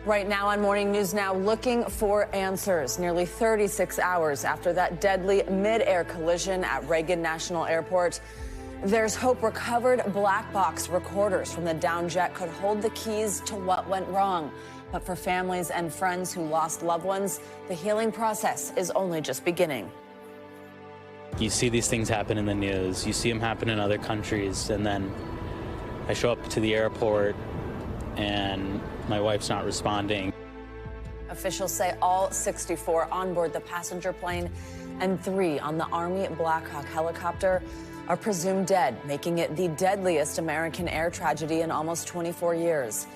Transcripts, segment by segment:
Right now on Morning News Now, looking for answers. Nearly 36 hours after that deadly mid-air collision at Reagan National Airport, there's hope recovered black box recorders from the downed jet could hold the keys to what went wrong. But for families and friends who lost loved ones, the healing process is only just beginning. You see these things happen in the news, you see them happen in other countries, and then I show up to the airport and my wife's not responding. Officials say all 64 on board the passenger plane and 3 on the Army Black Hawk helicopter are presumed dead, making it the deadliest American air tragedy in almost 24 years.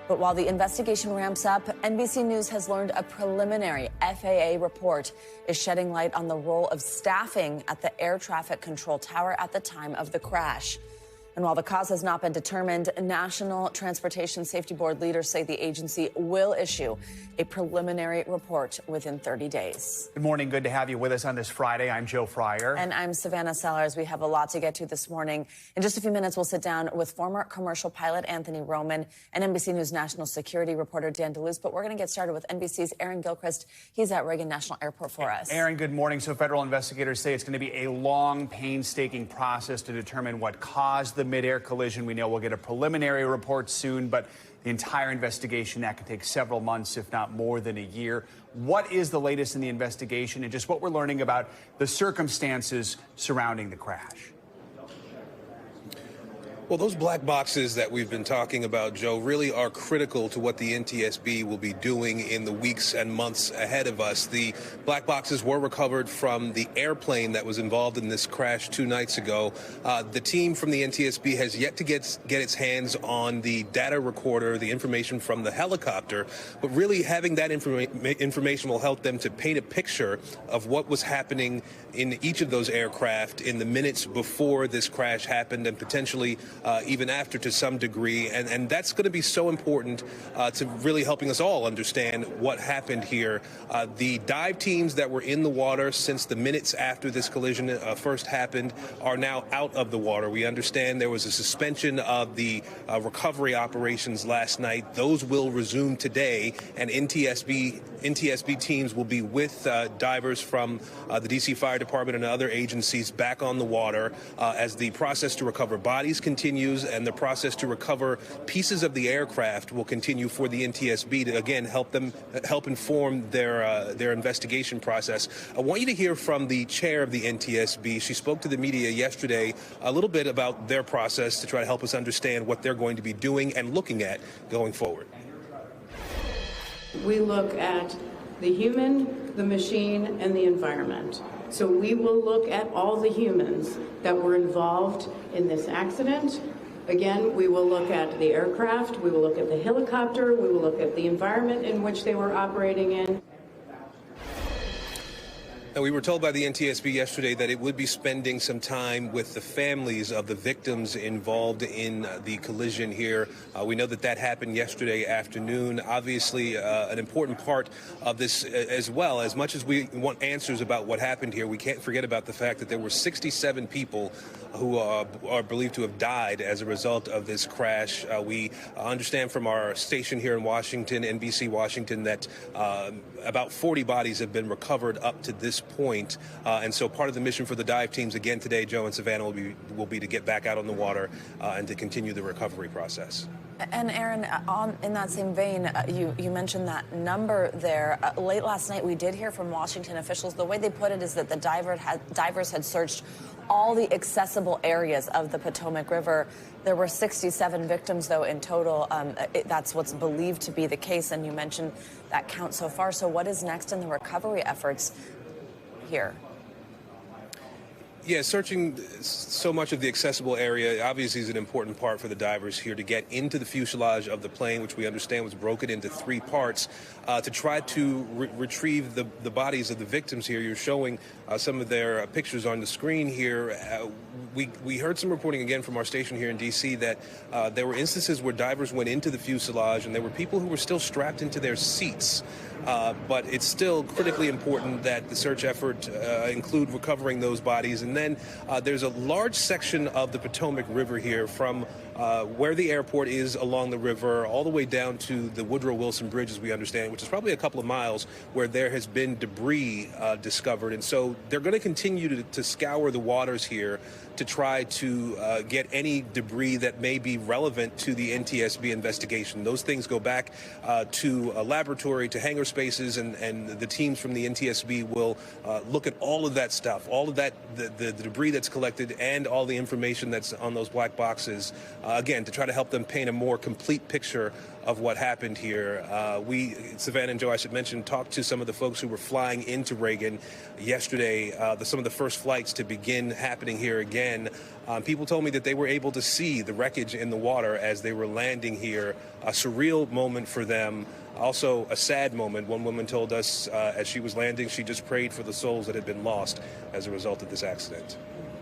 But while the investigation ramps up, NBC News has learned a preliminary FAA report is shedding light on the role of staffing at the air traffic control tower at the time of the crash. And while the cause has not been determined, National Transportation Safety Board leaders say the agency will issue a preliminary report within 30 days. Good morning. Good to have you with us on this Friday. I'm Joe Fryer. And I'm Savannah Sellers. We have a lot to get to this morning. In just a few minutes, we'll sit down with former commercial pilot Anthony Roman and NBC News national security reporter Dan DeLuce. But we're going to get started with NBC's Aaron Gilchrist. He's at Reagan National Airport for us. Aaron, good morning. So federal investigators say it's going to be a long, painstaking process to determine what caused the mid-air collision. We know we'll get a preliminary report soon, but the entire investigation, that could take several months, if not more than a year. What is the latest in the investigation and just what we're learning about the circumstances surrounding the crash? Well, those black boxes that we've been talking about, Joe, really are critical to what the NTSB will be doing in the weeks and months ahead of us. The black boxes were recovered from the airplane that was involved in this crash 2 nights ago. The team from the NTSB has yet to get its hands on the data recorder, the information from the helicopter, but really having that information will help them to paint a picture of what was happening in each of those aircraft in the minutes before this crash happened and potentially even after to some degree. And that's going to be so important to really helping us all understand what happened here. The dive teams that were in the water since the minutes after this collision first happened are now out of the water. We understand there was a suspension of the recovery operations last night. Those will resume today, and NTSB teams will be with divers from the D.C. Fire Department and other agencies back on the water as the process to recover bodies continues and the process to recover pieces of the aircraft will continue for the NTSB to, again, help inform their investigation process. I want you to hear from the chair of the NTSB. She spoke to the media yesterday a little bit about their process to try to help us understand what they're going to be doing and looking at going forward. We look at the human, the machine, and the environment. So we will look at all the humans that were involved in this accident. Again, we will look at the aircraft, we will look at the helicopter, we will look at the environment in which they were operating in. And we were told by the NTSB yesterday that it would be spending some time with the families of the victims involved in the collision here. We know that that happened yesterday afternoon. Obviously, an important part of this as well. As much as we want answers about what happened here, we can't forget about the fact that there were 67 people who are believed to have died as a result of this crash. We understand from our station here in Washington, NBC Washington, that about 40 bodies have been recovered up to this point. And so part of the mission for the dive teams again today, Joe and Savannah, will be to get back out on the water and to continue the recovery process. And Aaron, in that same vein, you mentioned that number there. Late last night, we did hear from Washington officials. The way they put it is that the divers had searched all the accessible areas of the Potomac River. There were 67 victims, though, in total. That's what's believed to be the case, and you mentioned that count so far. So what is next in the recovery efforts here? Yeah, searching so much of the accessible area obviously is an important part for the divers here to get into the fuselage of the plane, which we understand was broken into 3 parts, to try to retrieve the bodies of the victims here. You're showing some of their pictures on the screen here. We heard some reporting again from our station here in D.C. that there were instances where divers went into the fuselage and there were people who were still strapped into their seats. But it's still critically important that the search effort include recovering those bodies. And then there's a large section of the Potomac River here from where the airport is along the river, all the way down to the Woodrow Wilson Bridge, as we understand, which is probably a couple of miles, where there has been debris discovered. And so they're going to continue to scour the waters here to try to get any debris that may be relevant to the NTSB investigation. Those things go back to a laboratory, to hangar spaces, and the teams from the NTSB will look at all of that stuff, all of that, the debris that's collected, and all the information that's on those black boxes, again, to try to help them paint a more complete picture of what happened here. We, Savannah and Joe, I should mention, talked to some of the folks who were flying into Reagan yesterday, some of the first flights to begin happening here again. People told me that they were able to see the wreckage in the water as they were landing here. A surreal moment for them. Also a sad moment. One woman told us as she was landing, she just prayed for the souls that had been lost as a result of this accident.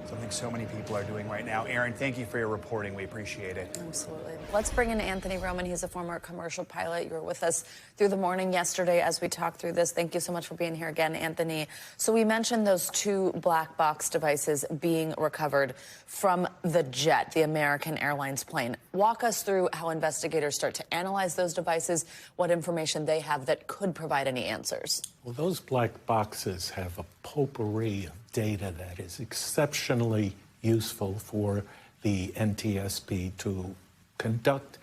Something so many people are doing right now. Aaron, thank you for your reporting. We appreciate it. Absolutely. Let's bring in Anthony Roman. He's a former commercial pilot. You were with us through the morning yesterday as we talked through this. Thank you so much for being here again, Anthony. So we mentioned those 2 black box devices being recovered from the jet, the American Airlines plane. Walk us through how investigators start to analyze those devices, what information they have that could provide any answers. Well, those black boxes have a potpourri of data that is exceptionally useful for the NTSB to conduct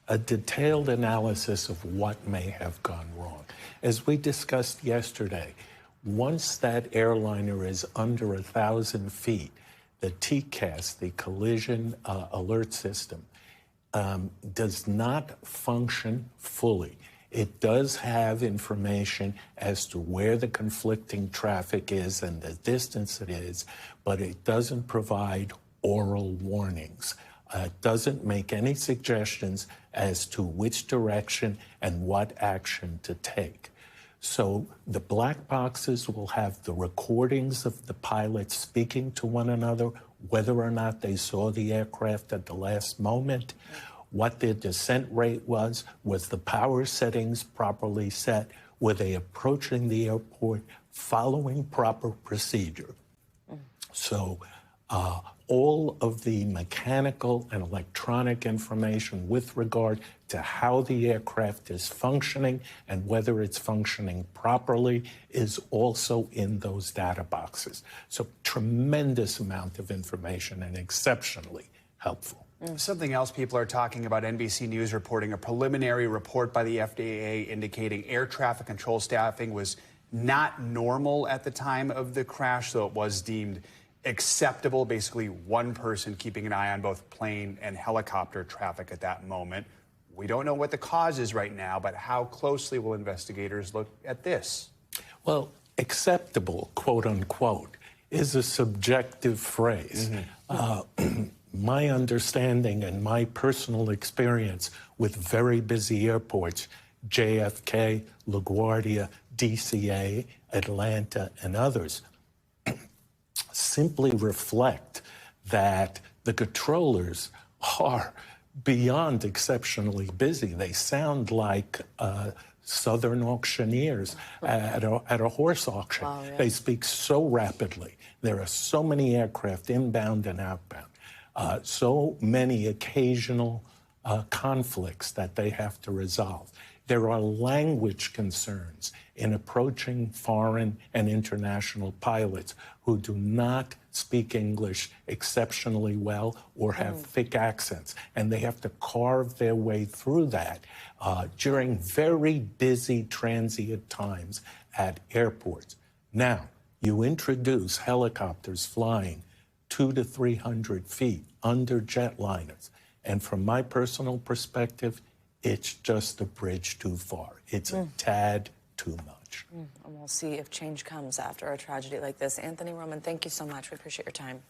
a detailed analysis of what may have gone wrong. As we discussed yesterday, once that airliner is under 1,000 feet, the TCAS, the Collision Alert System, does not function fully. It does have information as to where the conflicting traffic is and the distance it is, but it doesn't provide oral warnings. It doesn't make any suggestions as to which direction and what action to take. So the black boxes will have the recordings of the pilots speaking to one another, whether or not they saw the aircraft at the last moment, what their descent rate was the power settings properly set, were they approaching the airport following proper procedure. So all of the mechanical and electronic information with regard to how the aircraft is functioning and whether it's functioning properly is also in those data boxes. So tremendous amount of information and exceptionally helpful. Something else people are talking about, NBC News reporting a preliminary report by the FAA indicating air traffic control staffing was not normal at the time of the crash, so it was deemed acceptable. Basically, one person keeping an eye on both plane and helicopter traffic at that moment. We don't know what the cause is right now, but how closely will investigators look at this? Well, acceptable, quote unquote, is a subjective phrase. My understanding and my personal experience with very busy airports, JFK, LaGuardia, DCA, Atlanta, and others, simply reflect that the controllers are beyond exceptionally busy. They sound like Southern auctioneers at a horse auction. Wow, yeah. They speak so rapidly. There are so many aircraft inbound and outbound. So many occasional conflicts that they have to resolve. There are language concerns in approaching foreign and international pilots who do not speak English exceptionally well or have thick accents, and they have to carve their way through that during very busy transient times at airports. Now, you introduce helicopters flying 200 to 300 feet under jetliners. And from my personal perspective, it's just a bridge too far. It's a tad too much. And we'll see if change comes after a tragedy like this. Anthony Roman, thank you so much. We appreciate your time.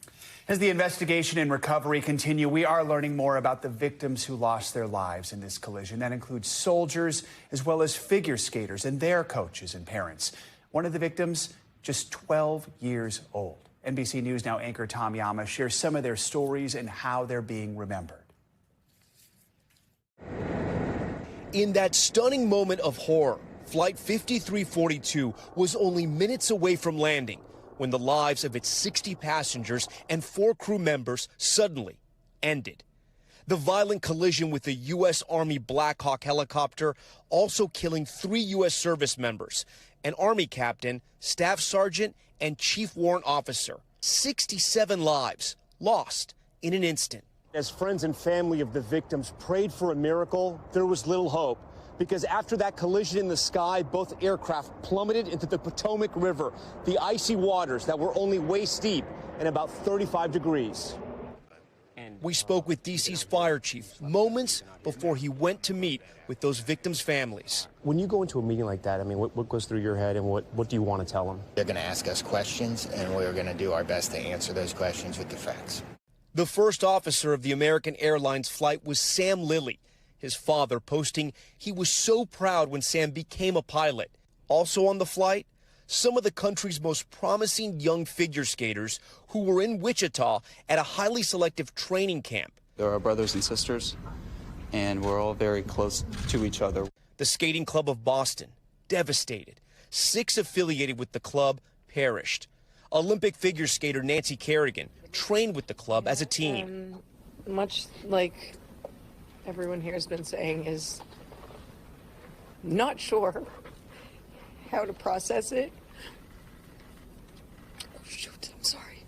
As the investigation and recovery continue, we are learning more about the victims who lost their lives in this collision. That includes soldiers as well as figure skaters and their coaches and parents. One of the victims, just 12 years old. NBC News Now anchor Tom Yama shares some of their stories and how they're being remembered. In that stunning moment of horror, Flight 5342 was only minutes away from landing when the lives of its 60 passengers and 4 crew members suddenly ended. The violent collision with the U.S. Army Black Hawk helicopter also killing 3 U.S. service members, an Army captain, staff sergeant, and chief warrant officer. 67 lives lost in an instant. As friends and family of the victims prayed for a miracle, there was little hope, because after that collision in the sky, both aircraft plummeted into the Potomac River, the icy waters that were only waist deep and about 35 degrees. We spoke with D.C.'s fire chief moments before he went to meet with those victims' families. When you go into a meeting like that, I mean, what goes through your head and what do you want to tell them? They're going to ask us questions, and we're going to do our best to answer those questions with the facts. The first officer of the American Airlines flight was Sam Lilly, his father posting he was so proud when Sam became a pilot. Also on the flight, some of the country's most promising young figure skaters who were in Wichita at a highly selective training camp. They're our brothers and sisters, and we're all very close to each other. The Skating Club of Boston, devastated. 6 affiliated with the club perished. Olympic figure skater Nancy Kerrigan trained with the club as a teen. Much like everyone here has been saying, is not sure how to process it. Oh, shoot, I'm sorry.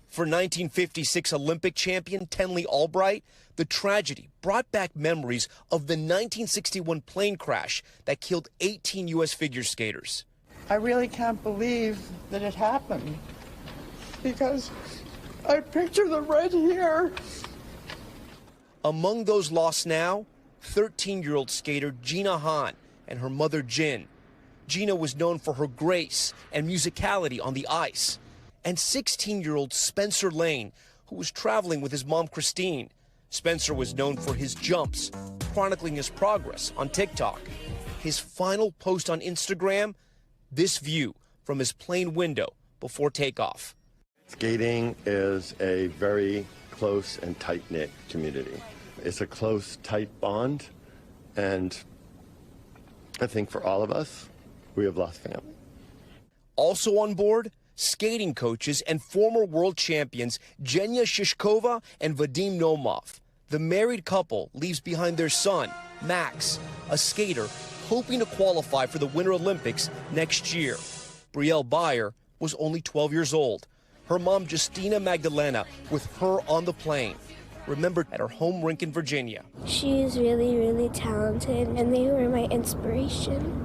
For 1956 Olympic champion Tenley Albright, the tragedy brought back memories of the 1961 plane crash that killed 18 U.S. figure skaters. I really can't believe that it happened, because I picture them right here. Among those lost now, 13-year-old skater Gina Hahn and her mother Jin. Gina was known for her grace and musicality on the ice. And 16-year-old Spencer Lane, who was traveling with his mom Christine. Spencer was known for his jumps, chronicling his progress on TikTok. His final post on Instagram, this view from his plane window before takeoff. Skating is a very close and tight-knit community. It's a close, tight bond, and I think for all of us, we have lost family. Also on board, skating coaches and former world champions Zhenya Shishkova and Vadim Nomov. The married couple leaves behind their son, Max, a skater hoping to qualify for the Winter Olympics next year. Brielle Beyer was only 12 years old. Her mom, Justina Magdalena, with her on the plane, remembered at her home rink in Virginia. She's really, really talented, and they were my inspiration.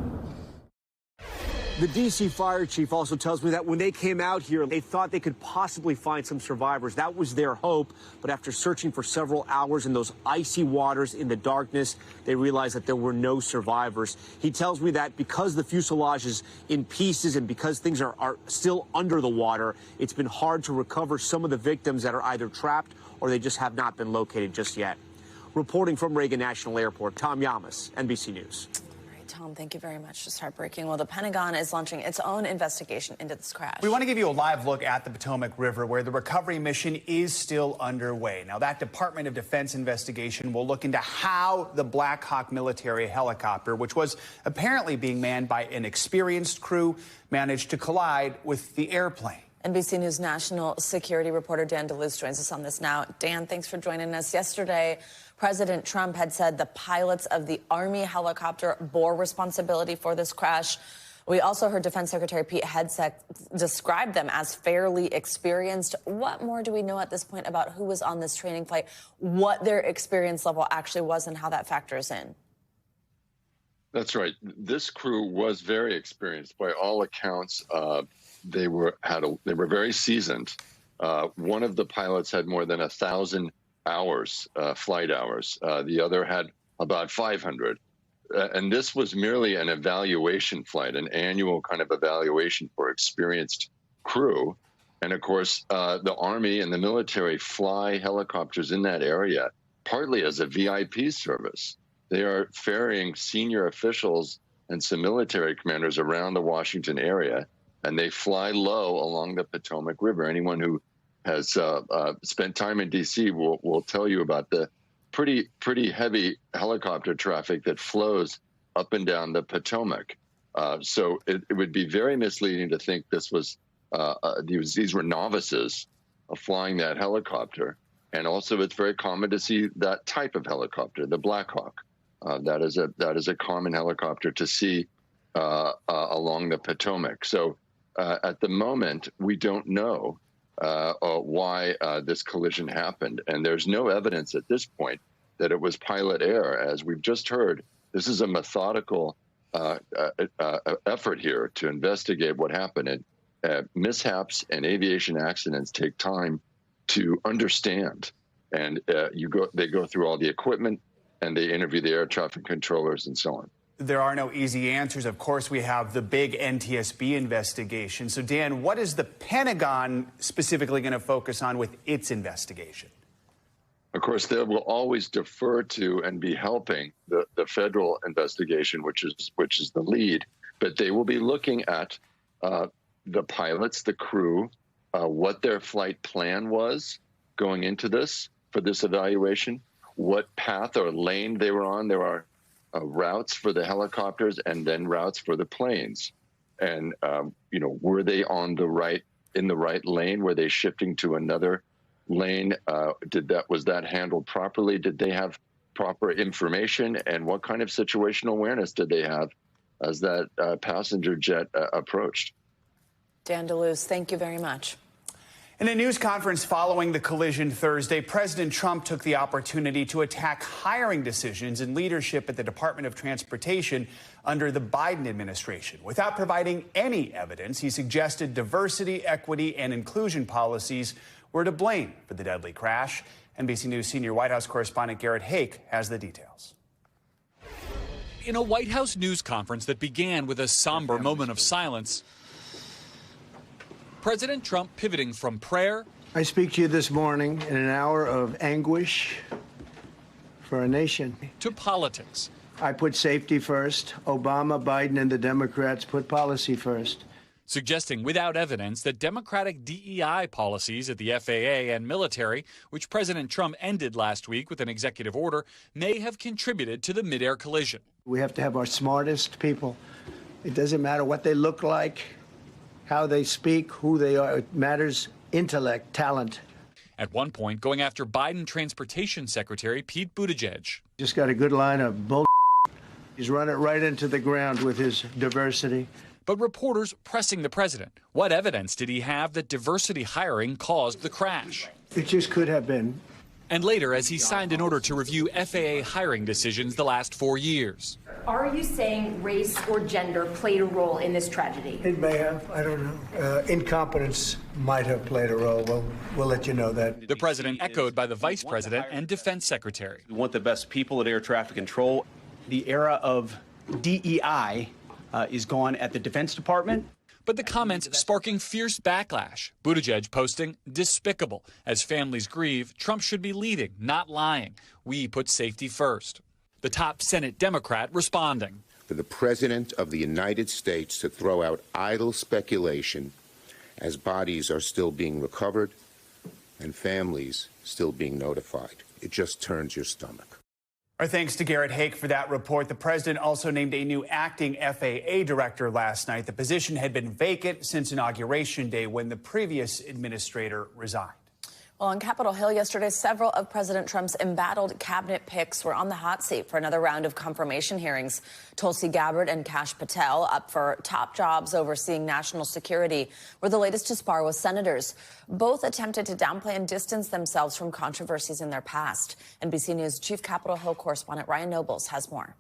The D.C. fire chief also tells me that when they came out here, they thought they could possibly find some survivors. That was their hope. But after searching for several hours in those icy waters in the darkness, they realized that there were no survivors. He tells me that because the fuselage is in pieces and because things are still under the water, it's been hard to recover some of the victims that are either trapped or they just have not been located just yet. Reporting from Reagan National Airport, Tom Yamas, NBC News. Tom, thank you very much. Just heartbreaking. Well, the Pentagon is launching its own investigation into this crash. We want to give you a live look at the Potomac River, where the recovery mission is still underway. Now, that Department of Defense investigation will look into how the Black Hawk military helicopter, which was apparently being manned by an experienced crew, managed to collide with the airplane. NBC News national security reporter Dan DeLuz joins us on this now. Dan, thanks for joining us. Yesterday, President Trump had said the pilots of the Army helicopter bore responsibility for this crash. We also heard Defense Secretary Pete Hegseth describe them as fairly experienced. What more do we know at this point about who was on this training flight, what their experience level actually was, and how that factors in? That's right. This crew was very experienced by all accounts. They were very seasoned. One of the pilots had more than 1,000 hours, flight hours. The other had about 500. And this was merely an evaluation flight, an annual kind of evaluation for experienced crew. And of course, the Army and the military fly helicopters in that area, partly as a VIP service. They are ferrying senior officials and some military commanders around the Washington area, and they fly low along the Potomac River. Anyone who has spent time in D.C. will tell you about the pretty heavy helicopter traffic that flows up and down the Potomac. So it would be very misleading to think this was these were novices flying that helicopter. And also, it's very common to see that type of helicopter, the Black Hawk. That is a common helicopter to see along the Potomac. So at the moment, we don't know why this collision happened. And there's no evidence at this point that it was pilot error. As we've just heard, this is a methodical effort here to investigate what happened. And mishaps and aviation accidents take time to understand. And they go through all the equipment, and they interview the air traffic controllers and so on. There are no easy answers. Of course, we have the big NTSB investigation. So, Dan, what is the Pentagon specifically going to focus on with its investigation? Of course, they will always defer to and be helping the federal investigation, which is the lead. But they will be looking at the pilots, the crew, what their flight plan was going into this for this evaluation, what path or lane they were on. There are routes for the helicopters and then routes for the planes. And, were they in the right lane? Were they shifting to another lane? Was that handled properly? Did they have proper information? And what kind of situational awareness did they have as that passenger jet approached? Dan DeLuz, thank you very much. In a news conference following the collision Thursday, President Trump took the opportunity to attack hiring decisions and leadership at the Department of Transportation under the Biden administration. Without providing any evidence, he suggested diversity, equity, and inclusion policies were to blame for the deadly crash. NBC News senior White House correspondent Garrett Hake has the details. In a White House news conference that began with a somber moment of silence, President Trump pivoting from prayer. I speak to you this morning in an hour of anguish for our nation. To politics. I put safety first. Obama, Biden, and the Democrats put policy first. Suggesting without evidence that Democratic DEI policies at the FAA and military, which President Trump ended last week with an executive order, may have contributed to the midair collision. We have to have our smartest people. It doesn't matter what they look like, how they speak, who they are. It matters intellect, talent. At one point, going after Biden Transportation Secretary Pete Buttigieg. Just got a good line of bull. He's run it right into the ground with his diversity. But reporters pressing the president. What evidence did he have that diversity hiring caused the crash? It just could have been. And later, as he signed an order to review FAA hiring decisions the last 4 years. Are you saying race or gender played a role in this tragedy? It may have. I don't know. Incompetence might have played a role. We'll let you know that. The president echoed by the vice president and defense secretary. We want the best people at air traffic control. The era of DEI is gone at the Defense Department. But the comments sparking fierce backlash. Buttigieg posting, despicable. As families grieve, Trump should be leading, not lying. We put safety first. The top Senate Democrat responding. For the President of the United States to throw out idle speculation as bodies are still being recovered and families still being notified. It just turns your stomach. Our thanks to Garrett Hake for that report. The president also named a new acting FAA director last night. The position had been vacant since Inauguration Day when the previous administrator resigned. Well, on Capitol Hill yesterday, several of President Trump's embattled cabinet picks were on the hot seat for another round of confirmation hearings. Tulsi Gabbard and Kash Patel, up for top jobs overseeing national security, were the latest to spar with senators. Both attempted to downplay and distance themselves from controversies in their past. NBC News Chief Capitol Hill correspondent Ryan Nobles has more.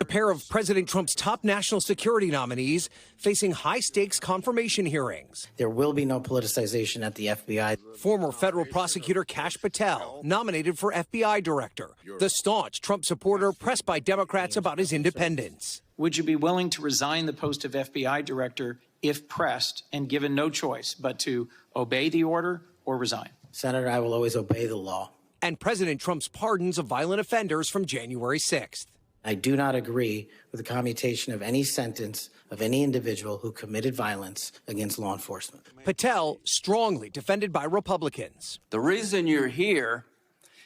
A pair of President Trump's top national security nominees facing high-stakes confirmation hearings. There will be no politicization at the FBI. Former federal prosecutor Kash Patel, nominated for FBI director. The staunch Trump supporter pressed by Democrats about his independence. Would you be willing to resign the post of FBI director if pressed and given no choice but to obey the order or resign? Senator, I will always obey the law. And President Trump's pardons of violent offenders from January 6th. I do not agree with the commutation of any sentence of any individual who committed violence against law enforcement. Patel strongly defended by Republicans. The reason you're here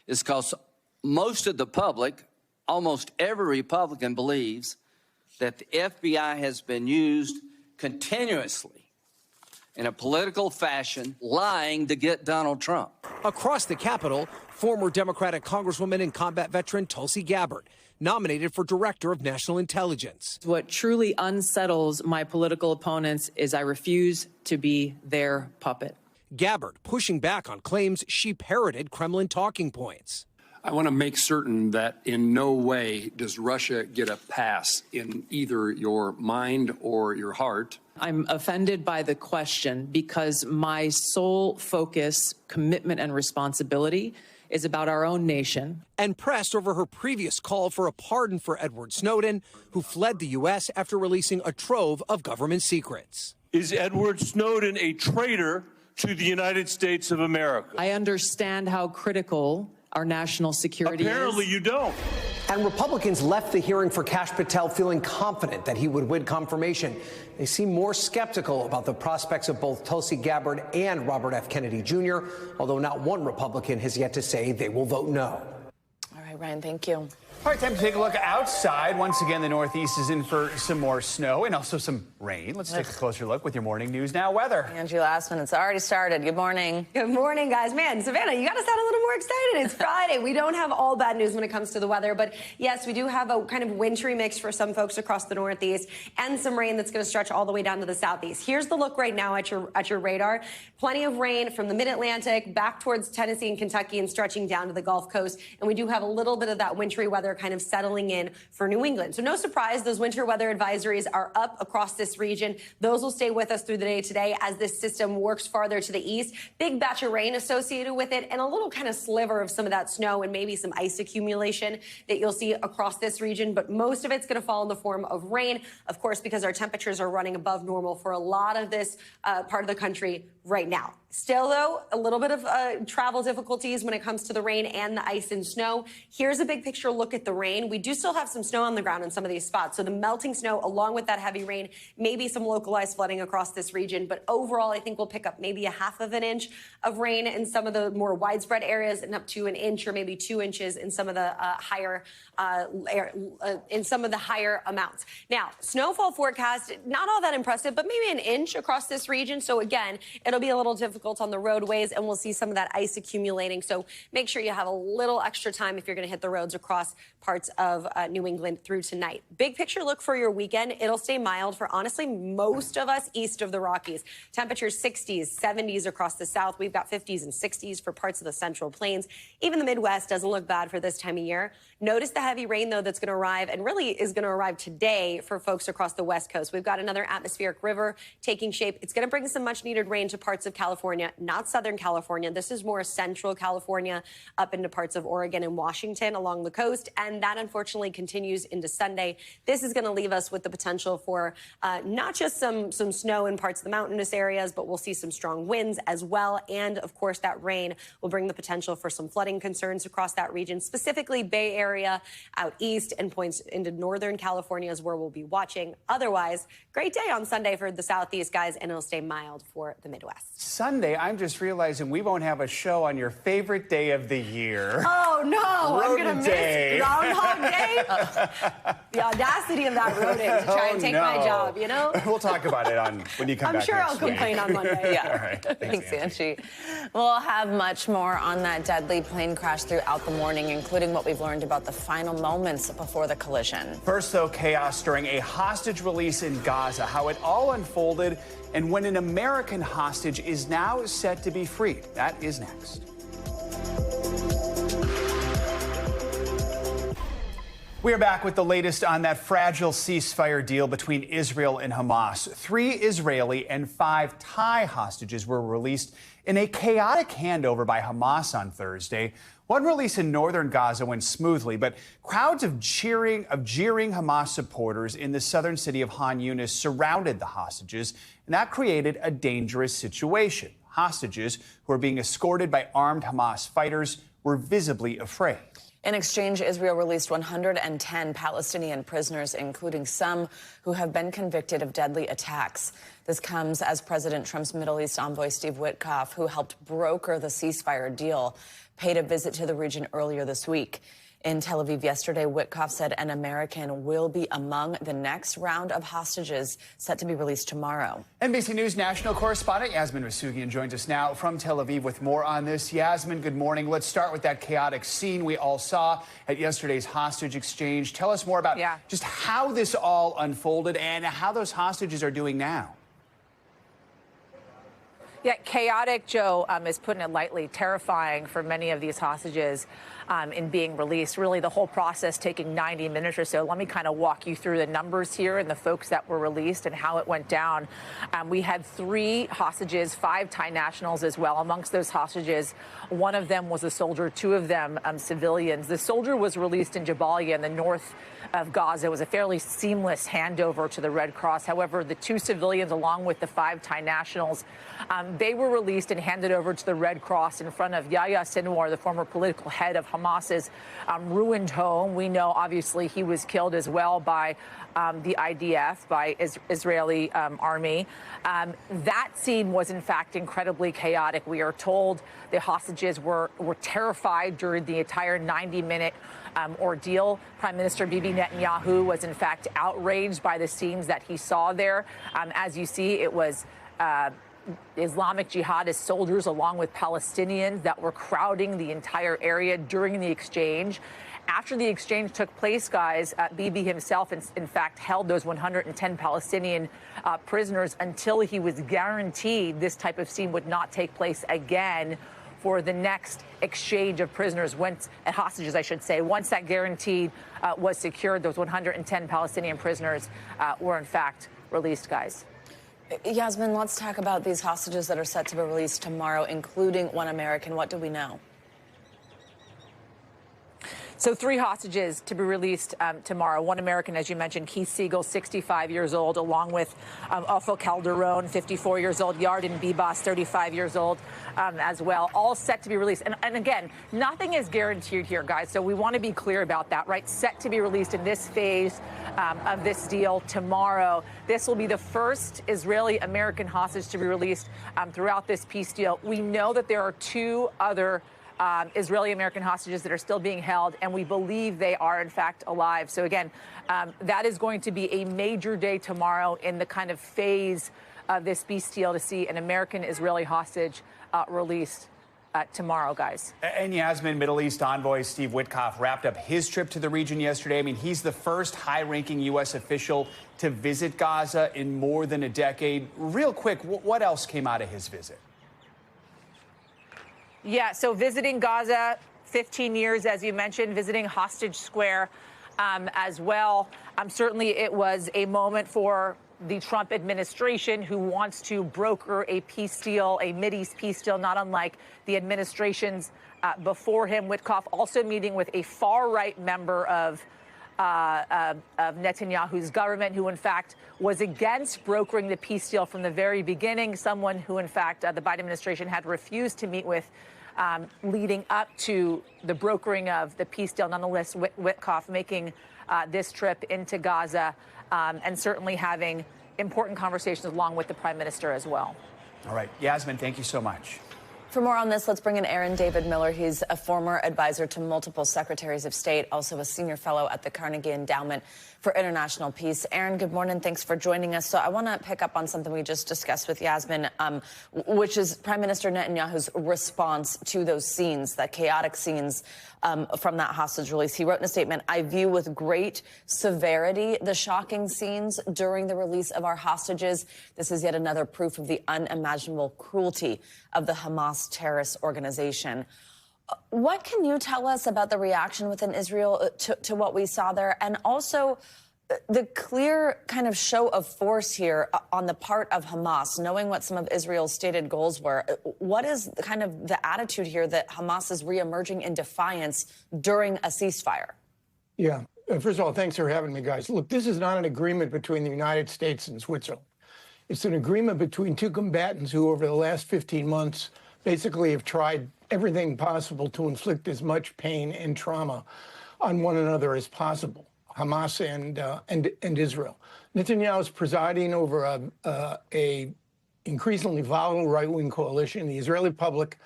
is because most of the public, almost every Republican, believes that the FBI has been used continuously in a political fashion, lying to get Donald Trump. Across the Capitol, former Democratic Congresswoman and combat veteran Tulsi Gabbard, nominated for Director of National Intelligence. What truly unsettles my political opponents is I refuse to be their puppet. Gabbard pushing back on claims she parroted Kremlin talking points. I want to make certain that in no way does Russia get a pass in either your mind or your heart. I'm offended by the question because my sole focus, commitment, and responsibility is about our own nation. And pressed over her previous call for a pardon for Edward Snowden, who fled the U.S. after releasing a trove of government secrets. Is Edward Snowden a traitor to the United States of America? I understand how critical our national security Apparently you don't. And Republicans left the hearing for Kash Patel feeling confident that he would win confirmation. They seem more skeptical about the prospects of both Tulsi Gabbard and Robert F. Kennedy Jr., although not one Republican has yet to say they will vote no. All right, Ryan, thank you. All right, time to take a look outside. Once again, the Northeast is in for some more snow and also some rain. Let's take a closer look with your Morning News Now weather. Angie Lastman, it's already started. Good morning. Good morning, guys. Man, Savannah, you got to sound a little more excited. It's Friday. We don't have all bad news when it comes to the weather, but yes, we do have a kind of wintry mix for some folks across the Northeast and some rain that's going to stretch all the way down to the Southeast. Here's the look right now at your radar. Plenty of rain from the Mid-Atlantic back towards Tennessee and Kentucky and stretching down to the Gulf Coast. And we do have a little bit of that wintry weather kind of settling in for New England. So no surprise, those winter weather advisories are up across this region. Those will stay with us through the day today as this system works farther to the east. Big batch of rain associated with it and a little kind of sliver of some of that snow and maybe some ice accumulation that you'll see across this region. But most of it's going to fall in the form of rain, of course, because our temperatures are running above normal for a lot of this part of the country right now. Still, though, a little bit of travel difficulties when it comes to the rain and the ice and snow. Here's a big picture look at the rain. We do still have some snow on the ground in some of these spots. So the melting snow, along with that heavy rain, maybe some localized flooding across this region. But overall, I think we'll pick up maybe a half of an inch of rain in some of the more widespread areas and up to an inch or maybe 2 inches in some of the higher amounts. Now, snowfall forecast, not all that impressive, but maybe an inch across this region. So again, it'll be a little difficult on the roadways, and we'll see some of that ice accumulating. So make sure you have a little extra time if you're going to hit the roads across parts of New England through tonight. Big picture look for your weekend. It'll stay mild for honestly most of us east of the Rockies. Temperatures 60s, 70s across the south. We've got 50s and 60s for parts of the Central Plains. Even the Midwest doesn't look bad for this time of year. Notice the heavy rain, though, that's going to arrive and really is going to arrive today for folks across the West Coast. We've got another atmospheric river taking shape. It's going to bring some much needed rain to parts of California, not Southern California. This is more Central California up into parts of Oregon and Washington along the coast. And that unfortunately continues into Sunday. This is going to leave us with the potential for not just some snow in parts of the mountainous areas, but we'll see some strong winds as well. And of course, that rain will bring the potential for some flooding concerns across that region, specifically Bay Area out east and points into Northern California is where we'll be watching. Otherwise, great day on Sunday for the Southeast, guys, and it'll stay mild for the Midwest. Sunday, I'm just realizing we won't have a show on your favorite day of the year. Oh, no. I'm going to miss Day. Groundhog Day. The audacity of that rodent to try and take my job, you know? We'll talk about it when you come I'm back sure next I'll complain on Monday. Yeah. All right. Thanks, Angie. We'll have much more on that deadly plane crash throughout the morning, including what we've learned about the final moments before the collision. First, though, chaos during a hostage release in Gaza, how it all unfolded, and when an American hostage is now set to be freed. That is next. We are back with the latest on that fragile ceasefire deal between Israel and Hamas. 3 Israeli and 5 Thai hostages were released in a chaotic handover by Hamas on Thursday. One release in northern Gaza went smoothly, but crowds of jeering Hamas supporters in the southern city of Han Yunis surrounded the hostages, and that created a dangerous situation. Hostages who are being escorted by armed Hamas fighters were visibly afraid. In exchange, Israel released 110 Palestinian prisoners, including some who have been convicted of deadly attacks. This comes as President Trump's Middle East envoy, Steve Witkoff, who helped broker the ceasefire deal, paid a visit to the region earlier this week. in Tel Aviv yesterday. Witkoff said an American will be among the next round of hostages set to be released tomorrow. NBC News national correspondent Yasmin Rasougian joins us now from Tel Aviv with more on this. Yasmin, good morning. Let's start with that chaotic scene we all saw at yesterday's hostage exchange. Tell us more about just how this all unfolded and how those hostages are doing now. Yeah, chaotic, Joe, is putting it lightly, terrifying for many of these hostages in being released. Really, the whole process taking 90 minutes or so. Let me kind of walk you through the numbers here and the folks that were released and how it went down. We had 3 hostages, 5 Thai nationals as well. Amongst those hostages, one of them was a soldier, 2 of them civilians. The soldier was released in Jabalia in the north of Gaza. It was a fairly seamless handover to the Red Cross. However, the 2 civilians, along with the 5 Thai nationals, they were released and handed over to the Red Cross in front of Yahya Sinwar, the former political head of Hamas's ruined home. We know, obviously, he was killed as well by the IDF, by Israeli army. That scene was, in fact, incredibly chaotic. We are told the hostages were terrified during the entire 90-minute ordeal. Prime Minister Bibi Netanyahu was, in fact, outraged by the scenes that he saw there. As you see, it was Islamic jihadist soldiers along with Palestinians that were crowding the entire area during the exchange. After the exchange took place, guys, Bibi himself, in fact, held those 110 Palestinian prisoners until he was guaranteed this type of scene would not take place again for the next exchange of prisoners, hostages, I should say. Once that guarantee was secured, those 110 Palestinian prisoners were, in fact, released, guys. Yasmin, let's talk about these hostages that are set to be released tomorrow, including one American. What do we know? So 3 hostages to be released tomorrow. One American, as you mentioned, Keith Siegel, 65 years old, along with Ofo Calderon, 54 years old, Yarden Bibas, 35 years old as well, all set to be released. And again, nothing is guaranteed here, guys, so we want to be clear about that, right? Set to be released in this phase of this deal tomorrow. This will be the first Israeli-American hostage to be released throughout this peace deal. We know that there are 2 other Israeli-American hostages that are still being held, and we believe they are, in fact, alive. So, again, that is going to be a major day tomorrow in the kind of phase of this peace deal to see an American-Israeli hostage released tomorrow, guys. And Yasmin, Middle East envoy Steve Witkoff wrapped up his trip to the region yesterday. I mean, he's the first high-ranking U.S. official to visit Gaza in more than a decade. Real quick, what else came out of his visit? Yeah, so visiting Gaza, 15 years, as you mentioned, visiting Hostage Square as well. Certainly it was a moment for the Trump administration, who wants to broker a peace deal, a Mideast peace deal, not unlike the administrations before him. Witkoff also meeting with a far-right member of Netanyahu's government, who, in fact, was against brokering the peace deal from the very beginning, someone who, in fact, the Biden administration had refused to meet with leading up to the brokering of the peace deal. Nonetheless, Witkoff making this trip into Gaza and certainly having important conversations along with the prime minister as well. All right. Yasmin, thank you so much. For more on this, let's bring in Aaron David Miller. He's a former advisor to multiple secretaries of state, also a senior fellow at the Carnegie Endowment for International Peace. Aaron, good morning. Thanks for joining us. So I want to pick up on something we just discussed with Yasmin, which is Prime Minister Netanyahu's response to those scenes, that chaotic scenes from that hostage release. He wrote in a statement, "I view with great severity the shocking scenes during the release of our hostages. This is yet another proof of the unimaginable cruelty of the Hamas terrorist organization." What can you tell us about the reaction within Israel to what we saw there, and also the clear kind of show of force here on the part of Hamas, knowing what some of Israel's stated goals were? What is kind of the attitude here that Hamas is reemerging in defiance during a ceasefire? Yeah. First of all, thanks for having me, guys. Look, this is not an agreement between the United States and Switzerland. It's an agreement between 2 combatants who, over the last 15 months, basically have tried everything possible to inflict as much pain and trauma on one another as possible, Hamas and Israel. Netanyahu is presiding over a increasingly volatile right-wing coalition. The Israeli public,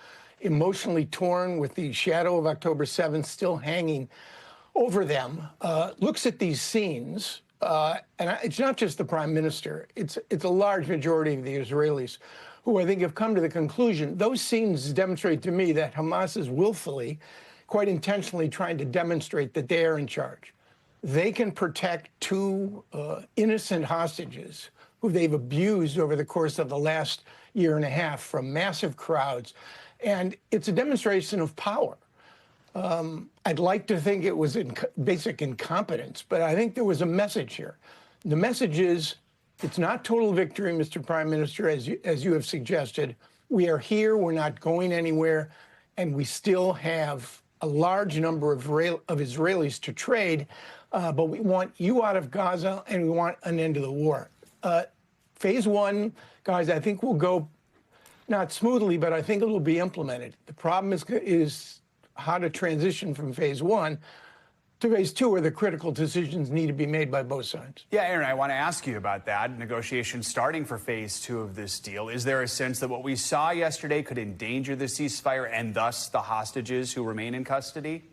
emotionally torn with the shadow of October 7th still hanging over them, looks at these scenes, and it's not just the prime minister, it's a large majority of the Israelis who I think have come to the conclusion, those scenes demonstrate to me that Hamas is willfully, quite intentionally trying to demonstrate that they are in charge. They can protect two innocent hostages who they've abused over the course of the last year and a half from massive crowds. And it's a demonstration of power. I'd like to think it was basic incompetence, but I think there was a message here. The message is, it's not total victory, Mr. Prime Minister, as you have suggested. We are here, we're not going anywhere, and we still have a large number of Israelis to trade, but we want you out of Gaza and we want an end to the war. Phase one, guys, I think will go not smoothly, but I think it will be implemented. The problem is how to transition from phase one to phase two, where the critical decisions need to be made by both sides. Yeah, Aaron, I want to ask you about that. Negotiations starting for phase two of this deal. Is there a sense that what we saw yesterday could endanger the ceasefire and thus the hostages who remain in custody?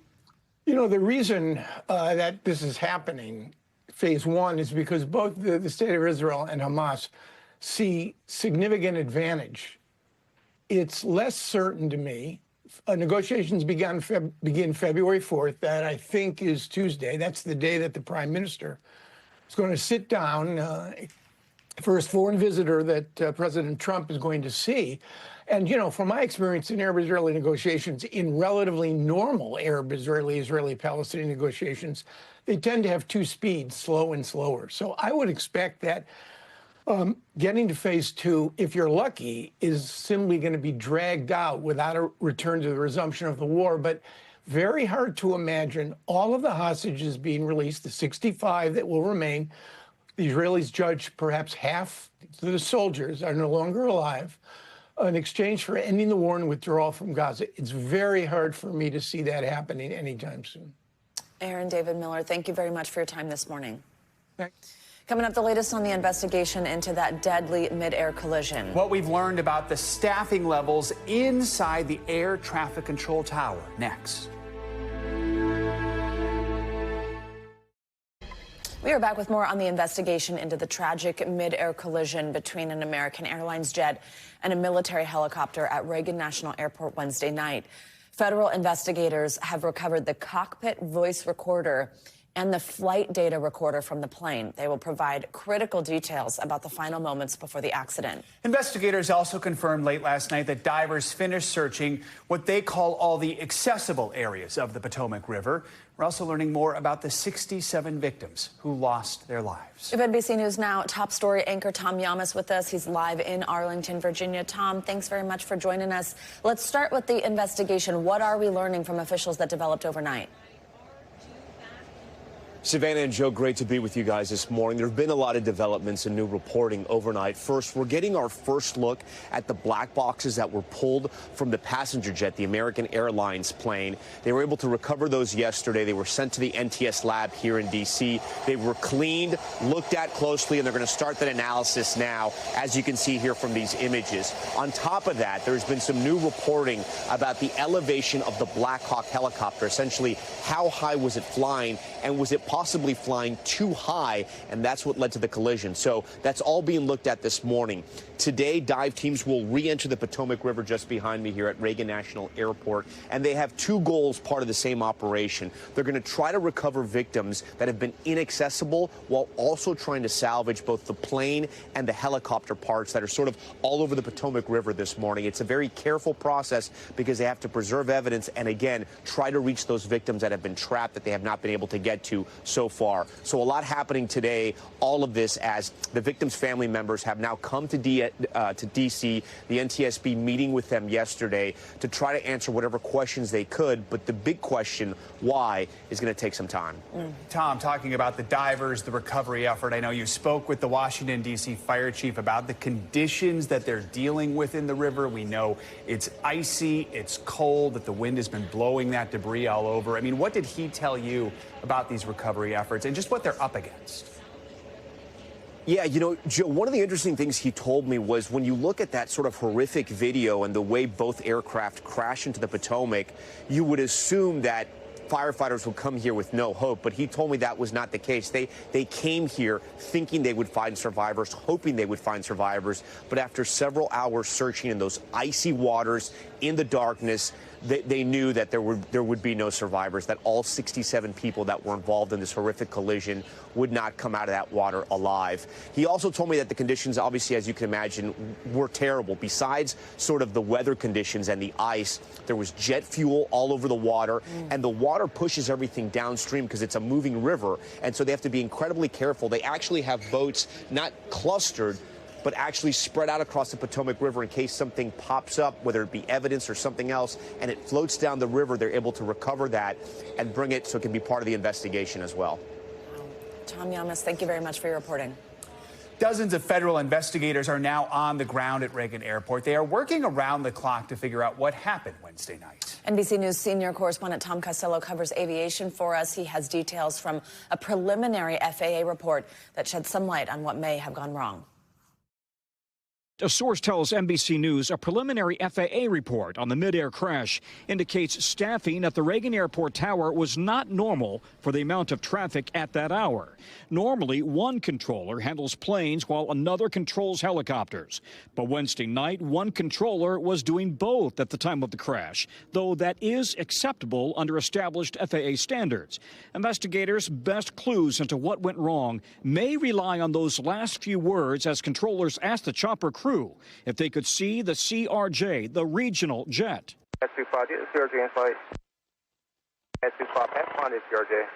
You know, the reason that this is happening, phase one, is because both the state of Israel and Hamas see significant advantage. It's less certain to me. Negotiations begin February 4th. That, I think, is Tuesday. That's the day that the prime minister is going to sit down, first foreign visitor that President Trump is going to see. And, you know, from my experience in Arab-Israeli negotiations, in relatively normal Arab-Israeli, Israeli-Palestinian negotiations, they tend to have two speeds, slow and slower. So I would expect that getting to phase two, if you're lucky, is simply going to be dragged out without a return to the resumption of the war. But very hard to imagine all of the hostages being released, the 65 that will remain. The Israelis judge perhaps half the soldiers are no longer alive in exchange for ending the war and withdrawal from Gaza. It's very hard for me to see that happening anytime soon. Aaron David Miller, thank you very much for your time this morning. Thanks. Coming up, the latest on the investigation into that deadly mid-air collision. What we've learned about the staffing levels inside the air traffic control tower. Next. We are back with more on the investigation into the tragic mid-air collision between an American Airlines jet and a military helicopter at Reagan National Airport Wednesday night. Federal investigators have recovered the cockpit voice recorder and the flight data recorder from the plane. They will provide critical details about the final moments before the accident. Investigators also confirmed late last night that divers finished searching what they call all the accessible areas of the Potomac River. We're also learning more about the 67 victims who lost their lives. We have NBC News Now top story anchor Tom Yamas with us. He's live in Arlington, Virginia. Tom, thanks very much for joining us. Let's start with the investigation. What are we learning from officials that developed overnight? Savannah and Joe, great to be with you guys this morning. There have been a lot of developments and new reporting overnight. First, we're getting our first look at the black boxes that were pulled from the passenger jet, the American Airlines plane. They were able to recover those yesterday. They were sent to the NTS lab here in D.C. They were cleaned, looked at closely, and they're going to start that analysis now, as you can see here from these images. On top of that, there's been some new reporting about the elevation of the Black Hawk helicopter. Essentially, how high was it flying, and was it possibly flying too high, and that's what led to the collision. So that's all being looked at this morning. Today, dive teams will re-enter the Potomac River just behind me here at Reagan National Airport, and they have two goals, part of the same operation. They're going to try to recover victims that have been inaccessible while also trying to salvage both the plane and the helicopter parts that are sort of all over the Potomac River this morning. It's a very careful process because they have to preserve evidence and, again, try to reach those victims that have been trapped that they have not been able to get to so far. So a lot happening today, all of this as the victims' family members have now come to D.C., the NTSB meeting with them yesterday to try to answer whatever questions they could. But the big question, why, is going to take some time. Tom, talking about the divers, the recovery effort, I know you spoke with the Washington, D.C. fire chief about the conditions that they're dealing with in the river. We know it's icy, it's cold, that the wind has been blowing that debris all over. I mean, what did he tell you about these recovery efforts and just what they're up against? Yeah, you know, Joe, one of the interesting things he told me was when you look at that sort of horrific video and the way both aircraft crash into the Potomac, you would assume that firefighters would come here with no hope, but he told me that was not the case. They came here thinking they would find survivors, hoping they would find survivors, but after several hours searching in those icy waters in the darkness, they knew that there would be no survivors, that all 67 people that were involved in this horrific collision would not come out of that water alive. He also told me that the conditions, obviously, as you can imagine, were terrible. Besides sort of the weather conditions and the ice, there was jet fuel all over the water, and the water pushes everything downstream because it's a moving river, and so they have to be incredibly careful. They actually have boats not clustered, but actually spread out across the Potomac River in case something pops up, whether it be evidence or something else, and it floats down the river. They're able to recover that and bring it so it can be part of the investigation as well. Tom Yamas, thank you very much for your reporting. Dozens of federal investigators are now on the ground at Reagan Airport. They are working around the clock to figure out what happened Wednesday night. NBC News senior correspondent Tom Costello covers aviation for us. He has details from a preliminary FAA report that sheds some light on what may have gone wrong. A source tells NBC News a preliminary FAA report on the midair crash indicates staffing at the Reagan Airport Tower was not normal for the amount of traffic at that hour. Normally, one controller handles planes while another controls helicopters. But Wednesday night, one controller was doing both at the time of the crash, though that is acceptable under established FAA standards. Investigators' best clues into what went wrong may rely on those last few words as controllers asked the chopper crew if they could see the CRJ, the regional jet. S25, CRJ in flight. S25, F1 is CRJ.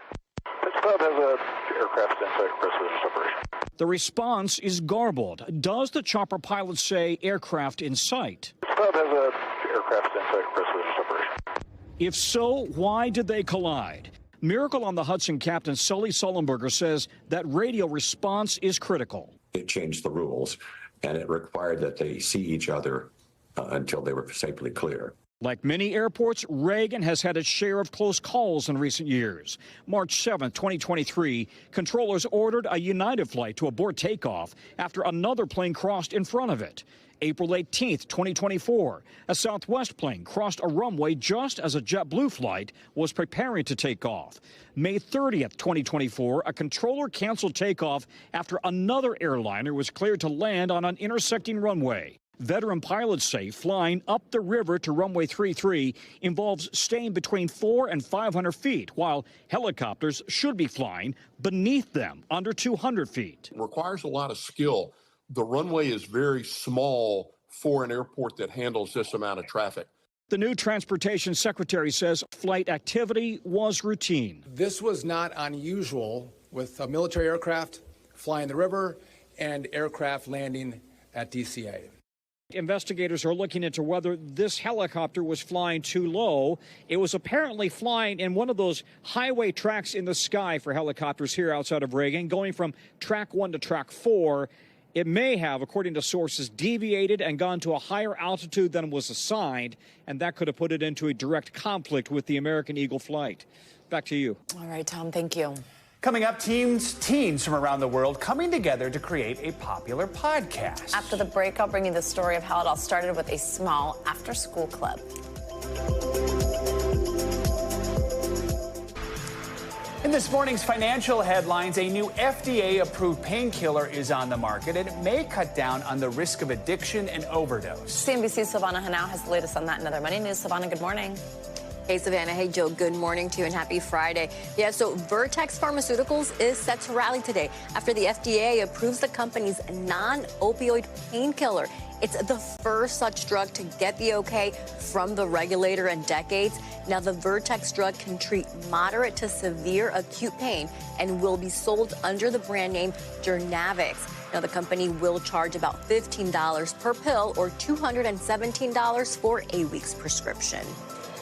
This club has an aircraft in flight for separation. The response is garbled. Does the chopper pilot say aircraft in sight? This club has an aircraft in flight for separation. If so, why did they collide? Miracle on the Hudson captain Sully Sullenberger says that radio response is critical. It changed the rules, and it required that they see each other until they were safely clear. Like many airports, Reagan has had its share of close calls in recent years. March 7, 2023, controllers ordered a United flight to abort takeoff after another plane crossed in front of it. April 18, 2024, a Southwest plane crossed a runway just as a JetBlue flight was preparing to take off. May 30, 2024, a controller canceled takeoff after another airliner was cleared to land on an intersecting runway. Veteran pilots say flying up the river to runway 33 involves staying between 400 and 500 feet, while helicopters should be flying beneath them under 200 feet. It requires a lot of skill. The runway is very small for an airport that handles this amount of traffic. The new transportation secretary says flight activity was routine. This was not unusual with a military aircraft flying the river and aircraft landing at DCA. Investigators are looking into whether this helicopter was flying too low. It was apparently flying in one of those highway tracks in the sky for helicopters here outside of Reagan, going from track 1 to track 4. It may have, according to sources, deviated and gone to a higher altitude than was assigned, and that could have put it into a direct conflict with the American Eagle flight. Back to you. All right, Tom, thank you. Coming up, teens from around the world coming together to create a popular podcast. After the break, I'll bring you the story of how it all started with a small after-school club. In this morning's financial headlines, a new FDA-approved painkiller is on the market, and it may cut down on the risk of addiction and overdose. CNBC's Silvana Henao has the latest on that and other money news. Silvana, good morning. Hey, Savannah. Hey, Joe. Good morning to you and happy Friday. Yeah, so Vertex Pharmaceuticals is set to rally today after the FDA approves the company's non-opioid painkiller. It's the first such drug to get the okay from the regulator in decades. Now, the Vertex drug can treat moderate to severe acute pain and will be sold under the brand name Journavx. Now, the company will charge about $15 per pill or $217 for a week's prescription.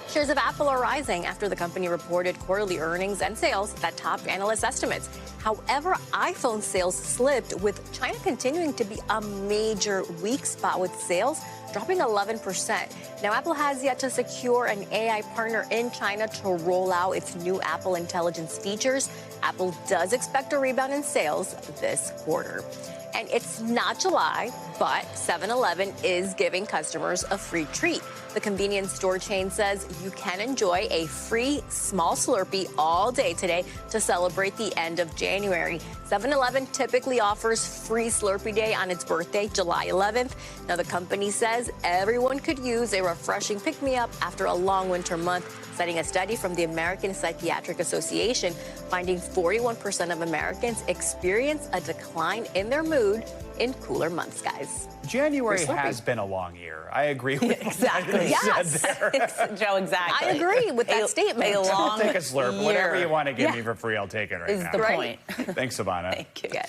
Shares of Apple are rising after the company reported quarterly earnings and sales that topped analyst estimates. However, iPhone sales slipped, with China continuing to be a major weak spot, with sales dropping 11%. Now, Apple has yet to secure an AI partner in China to roll out its new Apple Intelligence features. Apple does expect a rebound in sales this quarter. And it's not July, but 7-Eleven is giving customers a free treat. The convenience store chain says you can enjoy a free small Slurpee all day today to celebrate the end of January. 7-Eleven typically offers free Slurpee Day on its birthday, July 11th. Now, the company says everyone could use a refreshing pick-me-up after a long winter month, citing a study from the American Psychiatric Association, finding 41% of Americans experience a decline in their mood in cooler months, guys. January has been a long year. I agree with exactly. Yes, Joe, exactly. I agree with that statement. A long I'll take a slurp. year. Whatever you want to give me for free, I'll take it right is now. the point. Thanks, Savannah. Thank you.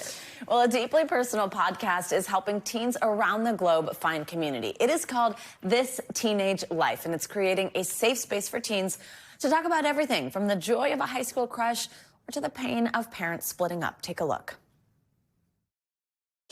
Well, a deeply personal podcast is helping teens around the globe find community. It is called This Teenage Life, and it's creating a safe space for teens to talk about everything from the joy of a high school crush or to the pain of parents splitting up. Take a look.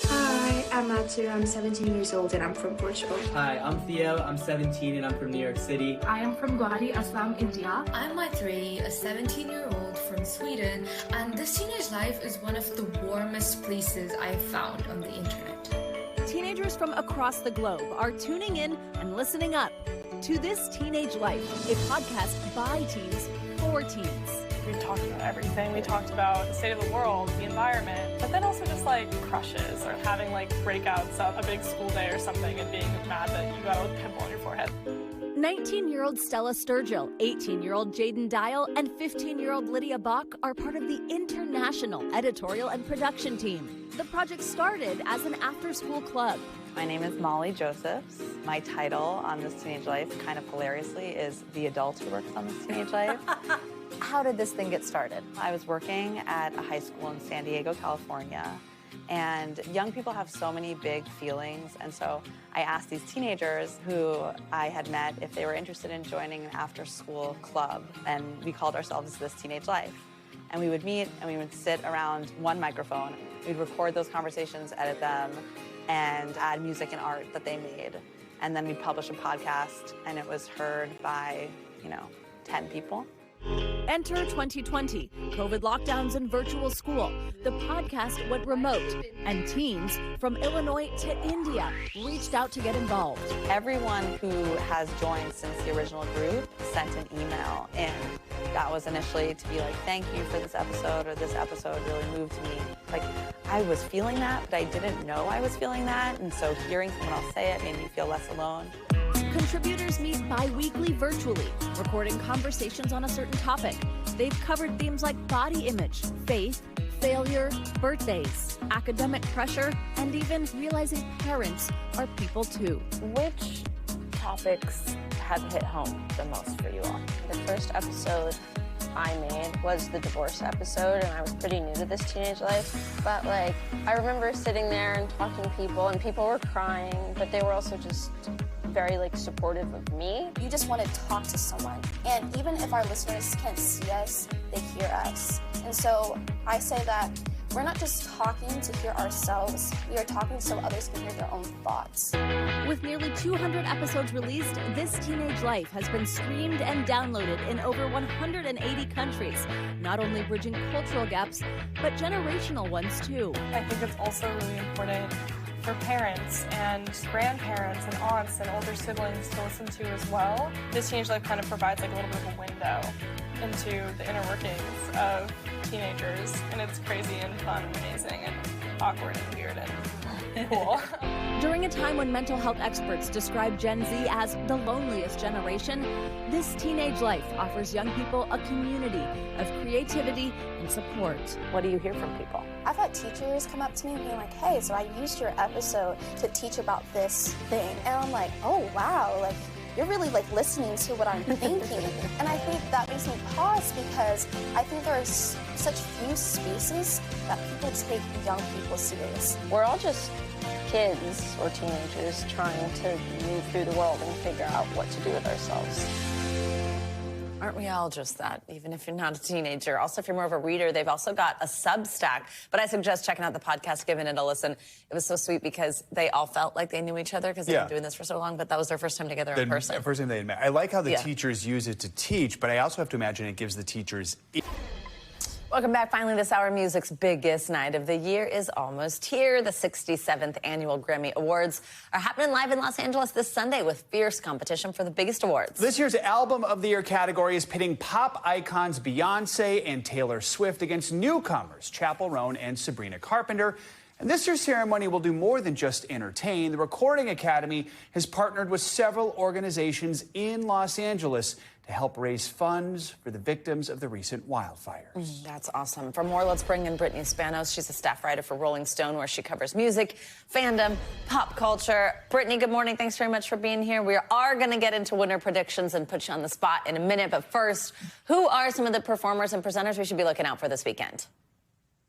Hi, I'm Matsu. I'm 17 years old and I'm from Portugal. Hi, I'm Theo. I'm 17 and I'm from New York City. I am from Guwahati, Assam, India. I'm Maitreyi, a 17-year-old from Sweden, and This Teenage Life is one of the warmest places I've found on the internet. Teenagers from across the globe are tuning in and listening up to This Teenage Life, a podcast by teens for teens. We talked about everything. We talked about the state of the world, the environment, but then also just like crushes or having like breakouts of a big school day or something and being mad that you got a pimple on your forehead. 19-year-old Stella Sturgill, 18-year-old Jaden Dial, and 15-year-old Lydia Bach are part of the international editorial and production team. The project started as an after-school club. My name is Molly Josephs. My title on This Teenage Life, kind of hilariously, is The Adult Who Works on This Teenage Life. How did this thing get started? I was working at a high school in San Diego, California, and young people have so many big feelings, and so I asked these teenagers who I had met if they were interested in joining an after-school club, and we called ourselves This Teenage Life. And we would meet, and we would sit around one microphone. We'd record those conversations, edit them, and add music and art that they made. And then we'd publish a podcast, and it was heard by, 10 people. Enter 2020, COVID lockdowns and virtual school. The podcast went remote, and teens from Illinois to India reached out to get involved. Everyone who has joined since the original group sent an email in. That was initially to be like, thank you for this episode, or this episode really moved me. Like, I was feeling that, but I didn't know I was feeling that, and so hearing someone else say it made me feel less alone. Contributors meet bi-weekly virtually, recording conversations on a certain topic. They've covered themes like body image, faith, failure, birthdays, academic pressure, and even realizing parents are people too. Which topics have hit home the most for you all? The first episode I made was the divorce episode, and I was pretty new to This Teenage Life, but I remember sitting there and talking to people, and people were crying, but they were also just very supportive of me. You just want to talk to someone, and even if our listeners can't see us, they hear us. And so I say that we're not just talking to hear ourselves, we are talking so others can hear their own thoughts. With nearly 200 episodes released, This Teenage Life has been streamed and downloaded in over 180 countries, not only bridging cultural gaps, but generational ones too. I think it's also really important for parents and grandparents and aunts and older siblings to listen to as well. This Teenage Life kind of provides a little bit of a window into the inner workings of teenagers, and it's crazy and fun and amazing and awkward and weird and cool. During a time when mental health experts describe Gen Z as the loneliest generation, This Teenage Life offers young people a community of creativity and support. What do you hear from people? I've had teachers come up to me and be like, hey, so I used your episode to teach about this thing. And I'm like, oh, wow, you're really listening to what I'm thinking. And I think that makes me pause because I think there are such few spaces that people take young people serious. We're all just kids or teenagers trying to move through the world and figure out what to do with ourselves. Aren't we all just that, even if you're not a teenager? Also, if you're more of a reader, they've also got a Substack. But I suggest checking out the podcast, giving it a listen. It was so sweet because they all felt like they knew each other because they've been doing this for so long, but that was their first time together in person. First time they met. I like how the teachers use it to teach, but I also have to imagine it gives the teachers... Welcome back. Finally, this hour, music's biggest night of the year is almost here. The 67th annual Grammy Awards are happening live in Los Angeles this Sunday with fierce competition for the biggest awards. This year's Album of the Year category is pitting pop icons Beyonce and Taylor Swift against newcomers Chappell Roan and Sabrina Carpenter. And this year's ceremony will do more than just entertain. The Recording Academy has partnered with several organizations in Los Angeles to help raise funds for the victims of the recent wildfires. That's awesome. For more, let's bring in Brittany Spanos. She's a staff writer for Rolling Stone, where she covers music, fandom, pop culture. Brittany, good morning. Thanks very much for being here. We are going to get into winner predictions and put you on the spot in a minute. But first, who are some of the performers and presenters we should be looking out for this weekend?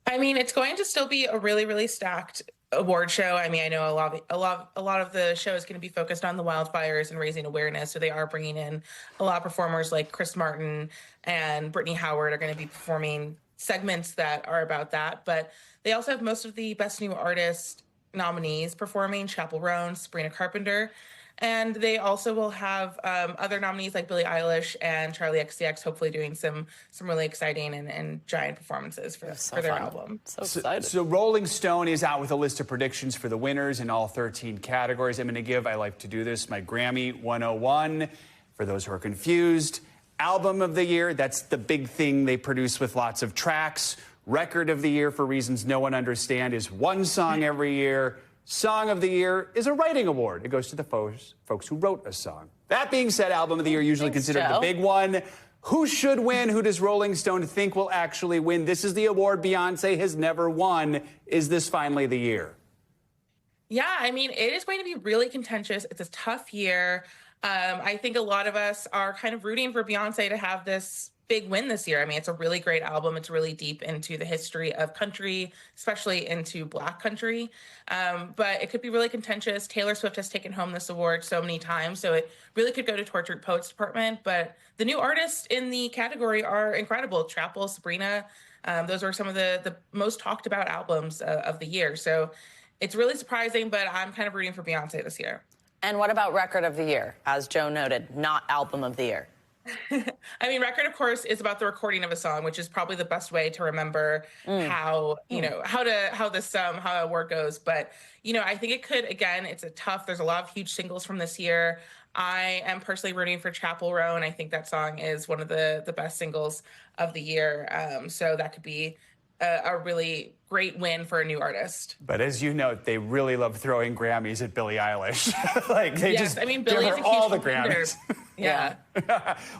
I mean, it's going to still be a really, really stacked award show. I mean, I know a lot of the show is going to be focused on the wildfires and raising awareness. So they are bringing in a lot of performers like Chris Martin and Brittany Howard are going to be performing segments that are about that. But they also have most of the Best New Artist nominees performing: Chappell Roan, Sabrina Carpenter. And they also will have other nominees like Billie Eilish and Charlie XCX, hopefully doing some really exciting and giant performances for their album. So excited. So Rolling Stone is out with a list of predictions for the winners in all 13 categories. I'm going to give, I like to do this, my Grammy 101 for those who are confused. Album of the Year, that's the big thing they produce with lots of tracks. Record of the Year, for reasons no one understands, is one song every year. Song of the Year is a writing award. It goes to the folks who wrote a song. That being said, Album of the Year usually considered the big one. Who should win? Who does Rolling Stone think will actually win? This is the award Beyonce has never won. Is this finally the year? Yeah, I mean, it is going to be really contentious. It's a tough year. I think a lot of us are kind of rooting for Beyonce to have this big win this year. I mean, it's a really great album. It's really deep into the history of country, especially into Black country. But it could be really contentious. Taylor Swift has taken home this award so many times, so it really could go to Tortured Poets Department. But the new artists in the category are incredible. Chappell, Sabrina, those are some of the most talked about albums of the year. So it's really surprising, but I'm kind of rooting for Beyonce this year. And what about Record of the Year? As Joe noted, not Album of the Year. I mean, record, of course, is about the recording of a song, which is probably the best way to remember how a word goes. But, I think it could, again, there's a lot of huge singles from this year. I am personally rooting for Chappell Roan. I think that song is one of the best singles of the year. So that could be a really great win for a new artist. But as you know, they really love throwing Grammys at Billie Eilish. Billie give her all the Grammys. Yeah.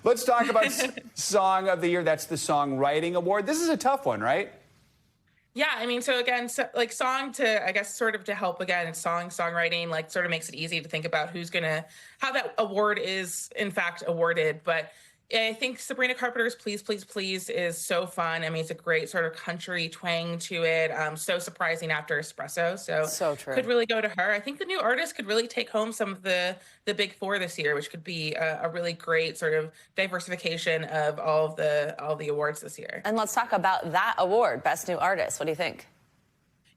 Let's talk about Song of the Year. That's the Songwriting Award. This is a tough one, right? Yeah, I mean, so again, song to, I guess, sort of to help, again, songwriting, like, sort of makes it easy to think about how that award is, in fact, awarded. But I think Sabrina Carpenter's Please, Please, Please is so fun. I mean, it's a great sort of country twang to it. So surprising after Espresso. So true. Could really go to her. I think the new artist could really take home some of the big four this year, which could be a really great sort of diversification of all the awards this year. And let's talk about that award, Best New Artist. What do you think?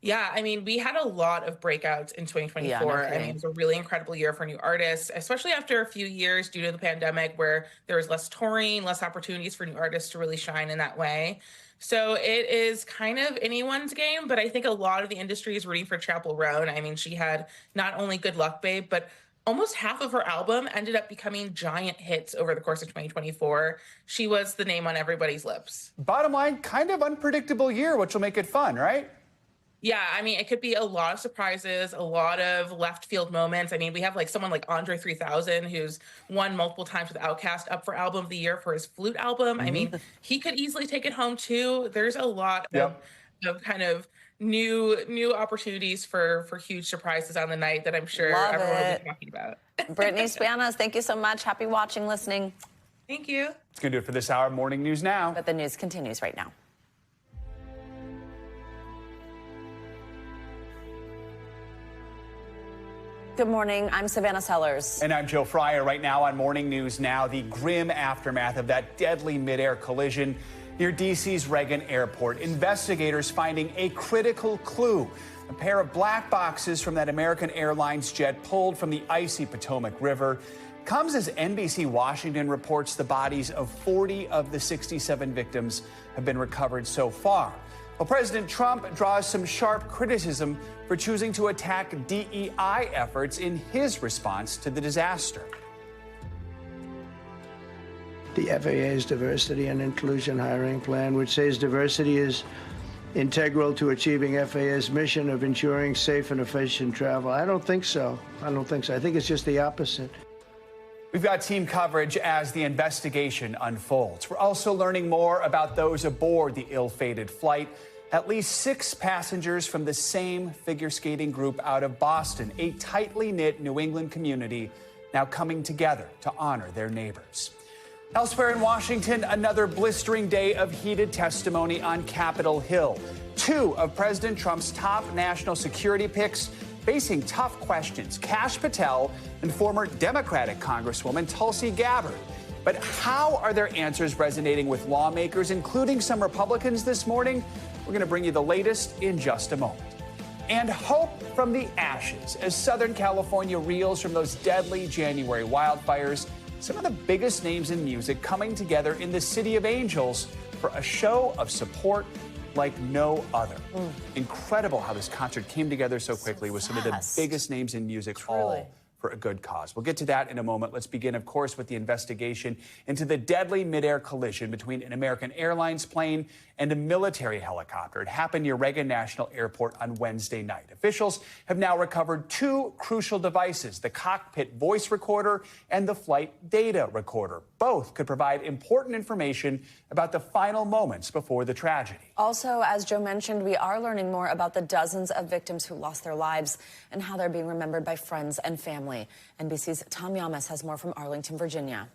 Yeah, I mean, we had a lot of breakouts in 2024. Yeah, no I mean, kidding. it was a really incredible year for new artists, especially after a few years due to the pandemic where there was less touring, less opportunities for new artists to really shine in that way. So it is kind of anyone's game, but I think a lot of the industry is rooting for Chappell Roan. I mean, she had not only Good Luck Babe, but almost half of her album ended up becoming giant hits over the course of 2024. She was the name on everybody's lips. Bottom line, kind of unpredictable year, which will make it fun, right? Yeah, I mean, it could be a lot of surprises, a lot of left field moments. I mean, we have like someone like Andre 3000, who's won multiple times with Outkast, up for Album of the Year for his flute album. I mean, he could easily take it home too. There's a lot of kind of new opportunities for huge surprises on the night that I'm sure everyone will be talking about. Brittany Spanos, thank you so much. Happy watching, listening. Thank you. It's going to do it for this hour. Morning News Now. But the news continues right now. Good morning. I'm Savannah Sellers. And I'm Joe Fryer. Right now on Morning News Now, the grim aftermath of that deadly midair collision near D.C.'s Reagan Airport. Investigators finding a critical clue. A pair of black boxes from that American Airlines jet pulled from the icy Potomac River. comes as NBC Washington reports the bodies of 40 of the 67 victims have been recovered so far. Well, President Trump draws some sharp criticism for choosing to attack DEI efforts in his response to the disaster. The FAA's diversity and inclusion hiring plan, which says diversity is integral to achieving FAA's mission of ensuring safe and efficient travel. I don't think so. I think it's just the opposite. We've got team coverage as the investigation unfolds. We're also learning more about those aboard the ill-fated flight. At least 6 passengers from the same figure skating group out of Boston, a tightly knit New England community now coming together to honor their neighbors. Elsewhere in Washington, another blistering day of heated testimony on Capitol Hill. 2 of President Trump's top national security picks facing tough questions, Kash Patel and former Democratic Congresswoman Tulsi Gabbard. But how are their answers resonating with lawmakers, including some Republicans this morning? We're going to bring you the latest in just a moment. And hope from the ashes as Southern California reels from those deadly January wildfires. Some of the biggest names in music coming together in the City of Angels for a show of support like no other. Incredible how this concert came together so quickly with some of the biggest names in music, all for a good cause. We'll get to that in a moment. Let's begin, of course, with the investigation into the deadly midair collision between an American Airlines plane and a military helicopter. It happened near Reagan National Airport on Wednesday night. Officials have now recovered 2 crucial devices, the cockpit voice recorder and the flight data recorder. Both could provide important information about the final moments before the tragedy. Also, as Joe mentioned, we are learning more about the dozens of victims who lost their lives and how they're being remembered by friends and family. NBC's Tom Yamas has more from Arlington, Virginia.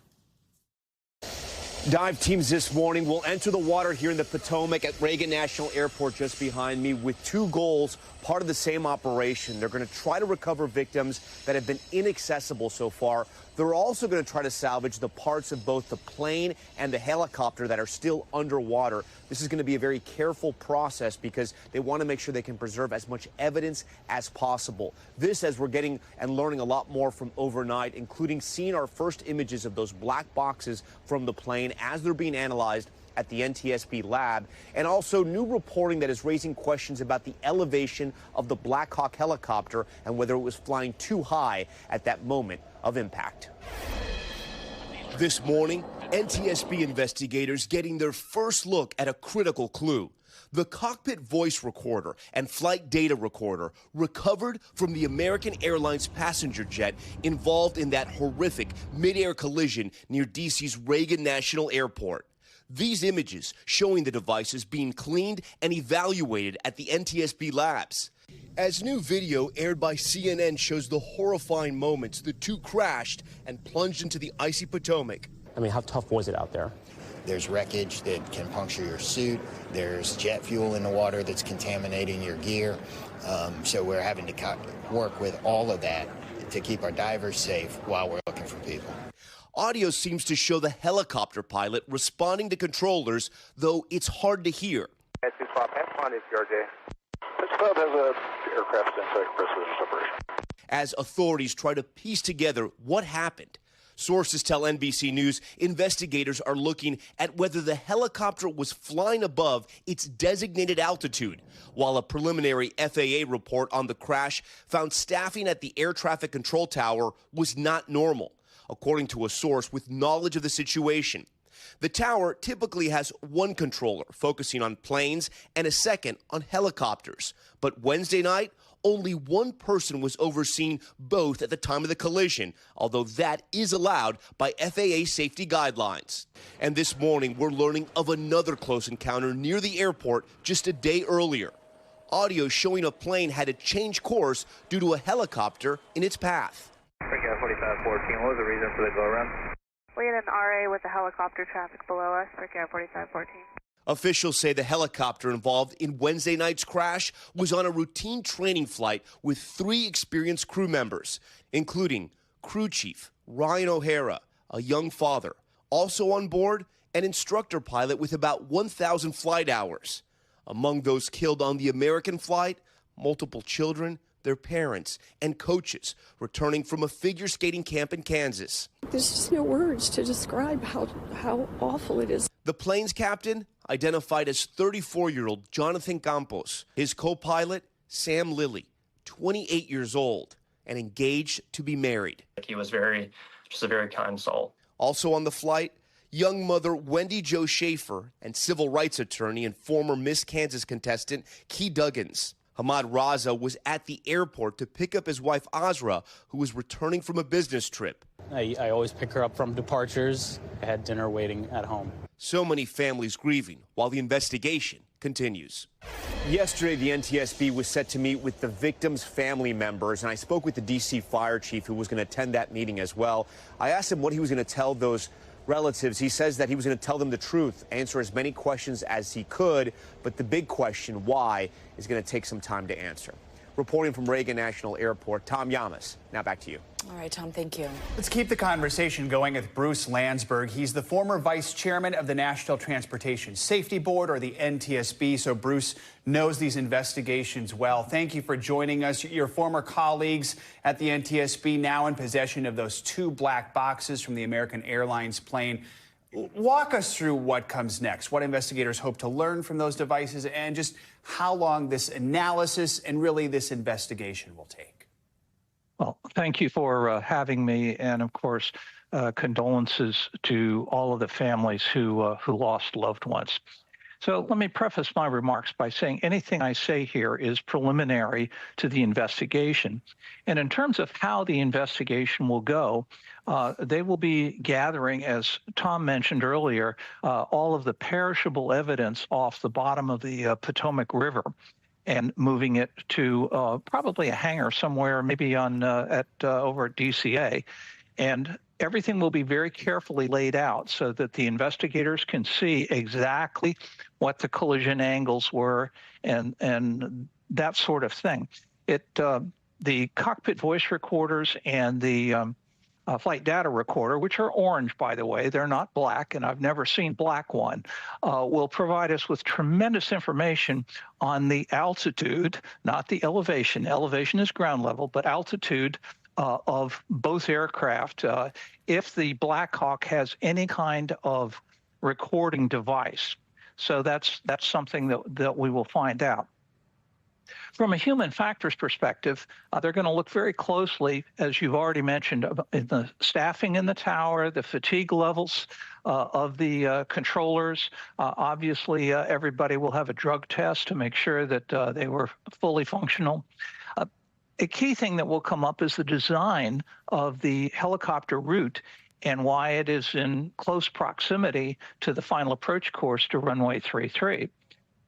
Dive teams this morning will enter the water here in the Potomac at Reagan National Airport just behind me with 2 goals, part of the same operation. They're going to try to recover victims that have been inaccessible so far. They're also going to try to salvage the parts of both the plane and the helicopter that are still underwater. This is going to be a very careful process because they want to make sure they can preserve as much evidence as possible. This, as we're getting and learning a lot more from overnight, including seeing our first images of those black boxes from the plane as they're being analyzed at the NTSB lab, and also new reporting that is raising questions about the elevation of the Black Hawk helicopter and whether it was flying too high at that moment of impact. This morning, NTSB investigators getting their first look at a critical clue. The cockpit voice recorder and flight data recorder recovered from the American Airlines passenger jet involved in that horrific mid-air collision near D.C.'s Reagan National Airport. These images showing the devices being cleaned and evaluated at the NTSB labs. As new video aired by CNN shows the horrifying moments the 2 crashed and plunged into the icy Potomac. I mean, how tough was it out there? There's wreckage that can puncture your suit. There's jet fuel in the water that's contaminating your gear. So we're having to work with all of that to keep our divers safe while we're looking for people. Audio seems to show the helicopter pilot responding to controllers, though it's hard to hear. As authorities try to piece together what happened. Sources tell NBC News investigators are looking at whether the helicopter was flying above its designated altitude, while a preliminary FAA report on the crash found staffing at the air traffic control tower was not normal, according to a source with knowledge of the situation. The tower typically has 1 controller focusing on planes and a second on helicopters. But Wednesday night, only 1 person was overseeing both at the time of the collision, although that is allowed by FAA safety guidelines. And this morning, we're learning of another close encounter near the airport just a day earlier. Audio showing a plane had to change course due to a helicopter in its path. 4514, what was the reason for the go-around? We had an RA with the helicopter traffic below us, Brickyard 4514. Officials say the helicopter involved in Wednesday night's crash was on a routine training flight with 3 experienced crew members, including crew chief Ryan O'Hara, a young father, also on board, an instructor pilot with about 1,000 flight hours. Among those killed on the American flight, multiple children, their parents, and coaches returning from a figure skating camp in Kansas. There's just no words to describe how awful it is. The plane's captain identified as 34-year-old Jonathan Campos. His co-pilot, Sam Lilly, 28 years old and engaged to be married. He was just a very kind soul. Also on the flight, young mother Wendy Jo Schaefer and civil rights attorney and former Miss Kansas contestant Key Duggins. Hamad Raza was at the airport to pick up his wife Azra, who was returning from a business trip. I always pick her up from departures. I had dinner waiting at home. So many families grieving while the investigation continues. Yesterday, the NTSB was set to meet with the victims' family members, and I spoke with the D.C. fire chief who was going to attend that meeting as well. I asked him what he was going to tell those relatives. He says that he was going to tell them the truth, answer as many questions as he could, but the big question, why, is going to take some time to answer. Reporting from Reagan National Airport, Tom Yamas. Now back to you. All right, Tom, thank you. Let's keep the conversation going with Bruce Landsberg. He's the former vice chairman of the National Transportation Safety Board, or the NTSB. So Bruce knows these investigations well. Thank you for joining us. Your former colleagues at the NTSB now in possession of those 2 black boxes from the American Airlines plane. Walk us through what comes next, what investigators hope to learn from those devices, and just how long this analysis and really this investigation will take. Well, thank you for having me, and of course, condolences to all of the families who lost loved ones. So let me preface my remarks by saying anything I say here is preliminary to the investigation. And in terms of how the investigation will go, they will be gathering, as Tom mentioned earlier, all of the perishable evidence off the bottom of the Potomac River and moving it to probably a hangar somewhere, maybe on over at DCA. And everything will be very carefully laid out so that the investigators can see exactly what the collision angles were and that sort of thing. The cockpit voice recorders and the flight data recorder, which are orange, by the way, they're not black, and I've never seen black one, will provide us with tremendous information on the altitude, not the elevation. Elevation is ground level, but altitude of both aircraft, if the Black Hawk has any kind of recording device. So that's something that we will find out. From a human factors perspective, they're going to look very closely, as you've already mentioned, in the staffing in the tower, the fatigue levels of the controllers. Obviously, everybody will have a drug test to make sure that they were fully functional. A key thing that will come up is the design of the helicopter route and why it is in close proximity to the final approach course to runway 33.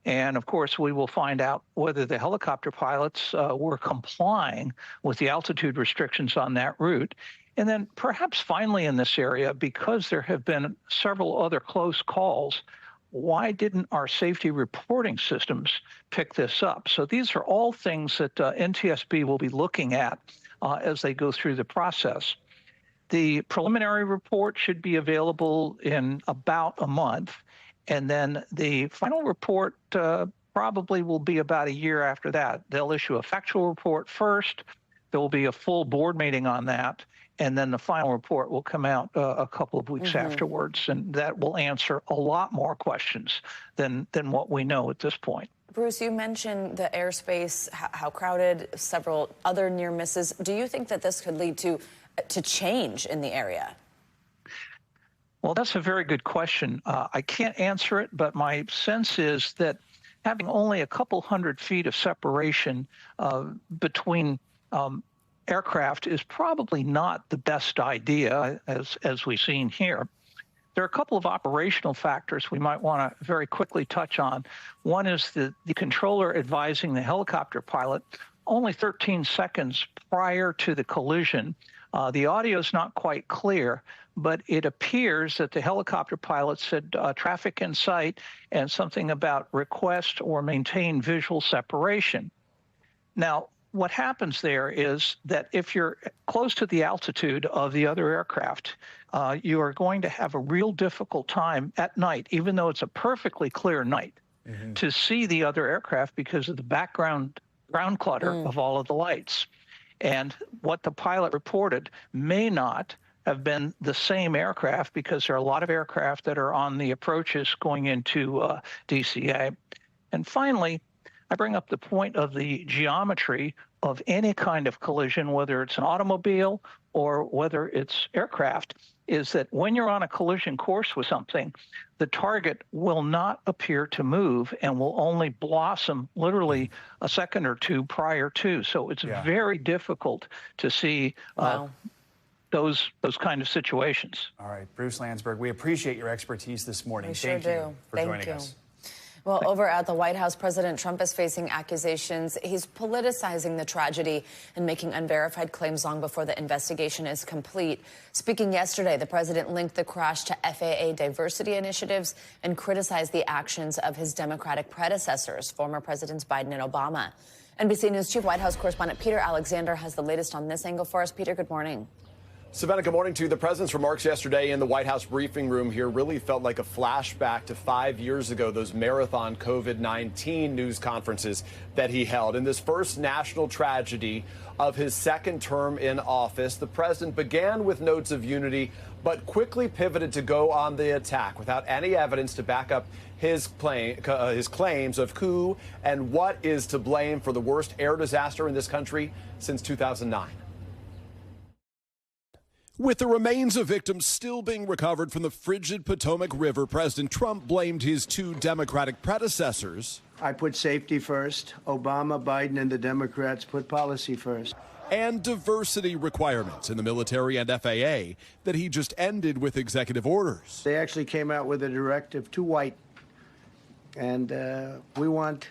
And of course, we will find out whether the helicopter pilots were complying with the altitude restrictions on that route. And then perhaps finally in this area, because there have been several other close calls, why didn't our safety reporting systems pick this up? So these are all things that NTSB will be looking at as they go through the process. The preliminary report should be available in about a month. And then the final report probably will be about a year after that. They'll issue a factual report first. There will be a full board meeting on that. And then the final report will come out a couple of weeks afterwards. And that will answer a lot more questions than what we know at this point. Bruce, you mentioned the airspace, how crowded, several other near misses. Do you think that this could lead to change in the area? Well, that's a very good question. I can't answer it, but my sense is that having only a couple hundred feet of separation between aircraft is probably not the best idea, as we've seen here. There are a couple of operational factors we might want to very quickly touch on. One is the controller advising the helicopter pilot only 13 seconds prior to the collision. The audio is not quite clear, but it appears that the helicopter pilot said traffic in sight and something about request or maintain visual separation. Now, what happens there is that if you're close to the altitude of the other aircraft, you are going to have a real difficult time at night, even though it's a perfectly clear night, to see the other aircraft because of the background ground clutter of all of the lights. And what the pilot reported may not have been the same aircraft, because there are a lot of aircraft that are on the approaches going into DCA. And finally, I bring up the point of the geometry of any kind of collision, whether it's an automobile or whether it's aircraft, is that when you're on a collision course with something, the target will not appear to move and will only blossom literally a second or two prior to. So it's very difficult to see those kind of situations. All right, Bruce Landsberg, we appreciate your expertise this morning. Thank you for joining us. Well, over at the White House, President Trump is facing accusations. He's politicizing the tragedy and making unverified claims long before the investigation is complete. Speaking yesterday, the president linked the crash to FAA diversity initiatives and criticized the actions of his Democratic predecessors, former Presidents Biden and Obama. NBC News Chief White House correspondent Peter Alexander has the latest on this angle for us. Peter, good morning. Savannah, good morning to you. The president's remarks yesterday in the White House briefing room here really felt like a flashback to 5 years ago, those marathon COVID-19 news conferences that he held. In this first national tragedy of his second term in office, the president began with notes of unity, but quickly pivoted to go on the attack without any evidence to back up his claims of who and what is to blame for the worst air disaster in this country since 2009. With the remains of victims still being recovered from the frigid Potomac River, President Trump blamed his two Democratic predecessors. I put safety first. Obama, Biden, and the Democrats put policy first. And diversity requirements in the military and FAA that he just ended with executive orders. They actually came out with a directive to white. And we want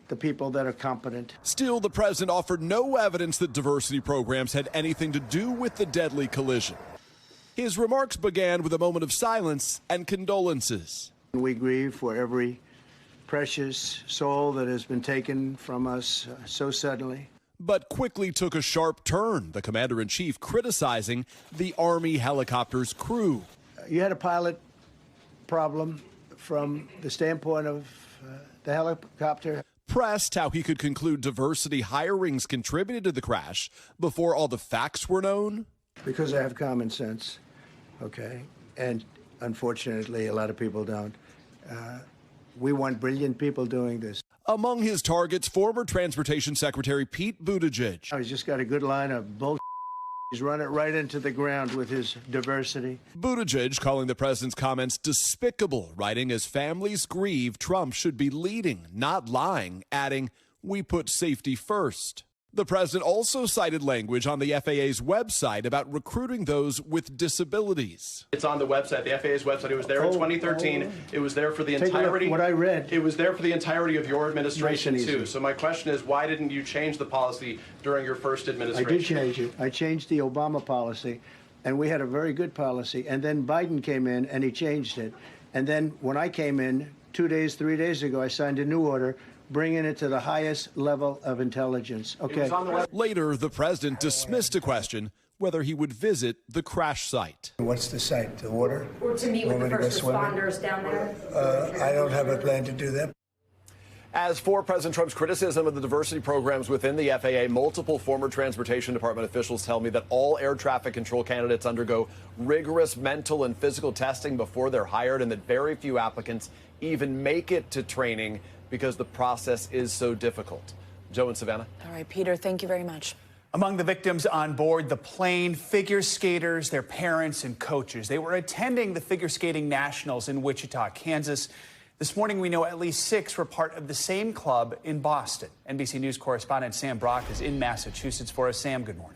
the people that are competent. Still, the president offered no evidence that diversity programs had anything to do with the deadly collision. His remarks began with a moment of silence and condolences. We grieve for every precious soul that has been taken from us so suddenly. But quickly took a sharp turn, the commander-in-chief criticizing the Army helicopter's crew. You had a pilot problem from the standpoint of the helicopter. Pressed how he could conclude diversity hirings contributed to the crash before all the facts were known. Because I have common sense, okay? And unfortunately, a lot of people don't. We want brilliant people doing this. Among his targets, former Transportation Secretary Pete Buttigieg. He's just got a good line of bull. He's run it right into the ground with his diversity. Buttigieg calling the president's comments despicable, writing, as families grieve, Trump should be leading, not lying, adding, we put safety first. The president also cited language on the FAA's website about recruiting those with disabilities. It's on the website, the FAA's website. It was there in 2013. It was there for the entirety. What I read. It was there for the entirety of your administration, too. So my question is, why didn't you change the policy during your first administration? I did change it. I changed the Obama policy, and we had a very good policy. And then Biden came in, and he changed it. And then when I came in 3 days ago, I signed a new order bringing it to the highest level of intelligence. Okay. Later, the president dismissed a question whether he would visit the crash site. What's the site? The water? Or to meet with the first responders down there? I don't have a plan to do that. As for President Trump's criticism of the diversity programs within the FAA, multiple former Transportation Department officials tell me that all air traffic control candidates undergo rigorous mental and physical testing before they're hired, and that very few applicants even make it to training because the process is so difficult. Joe and Savannah. All right, Peter, thank you very much. Among the victims on board the plane, figure skaters, their parents, and coaches. They were attending the figure skating nationals in Wichita, Kansas. This morning, we know at least 6 were part of the same club in Boston. NBC News correspondent Sam Brock is in Massachusetts for us. Sam, good morning.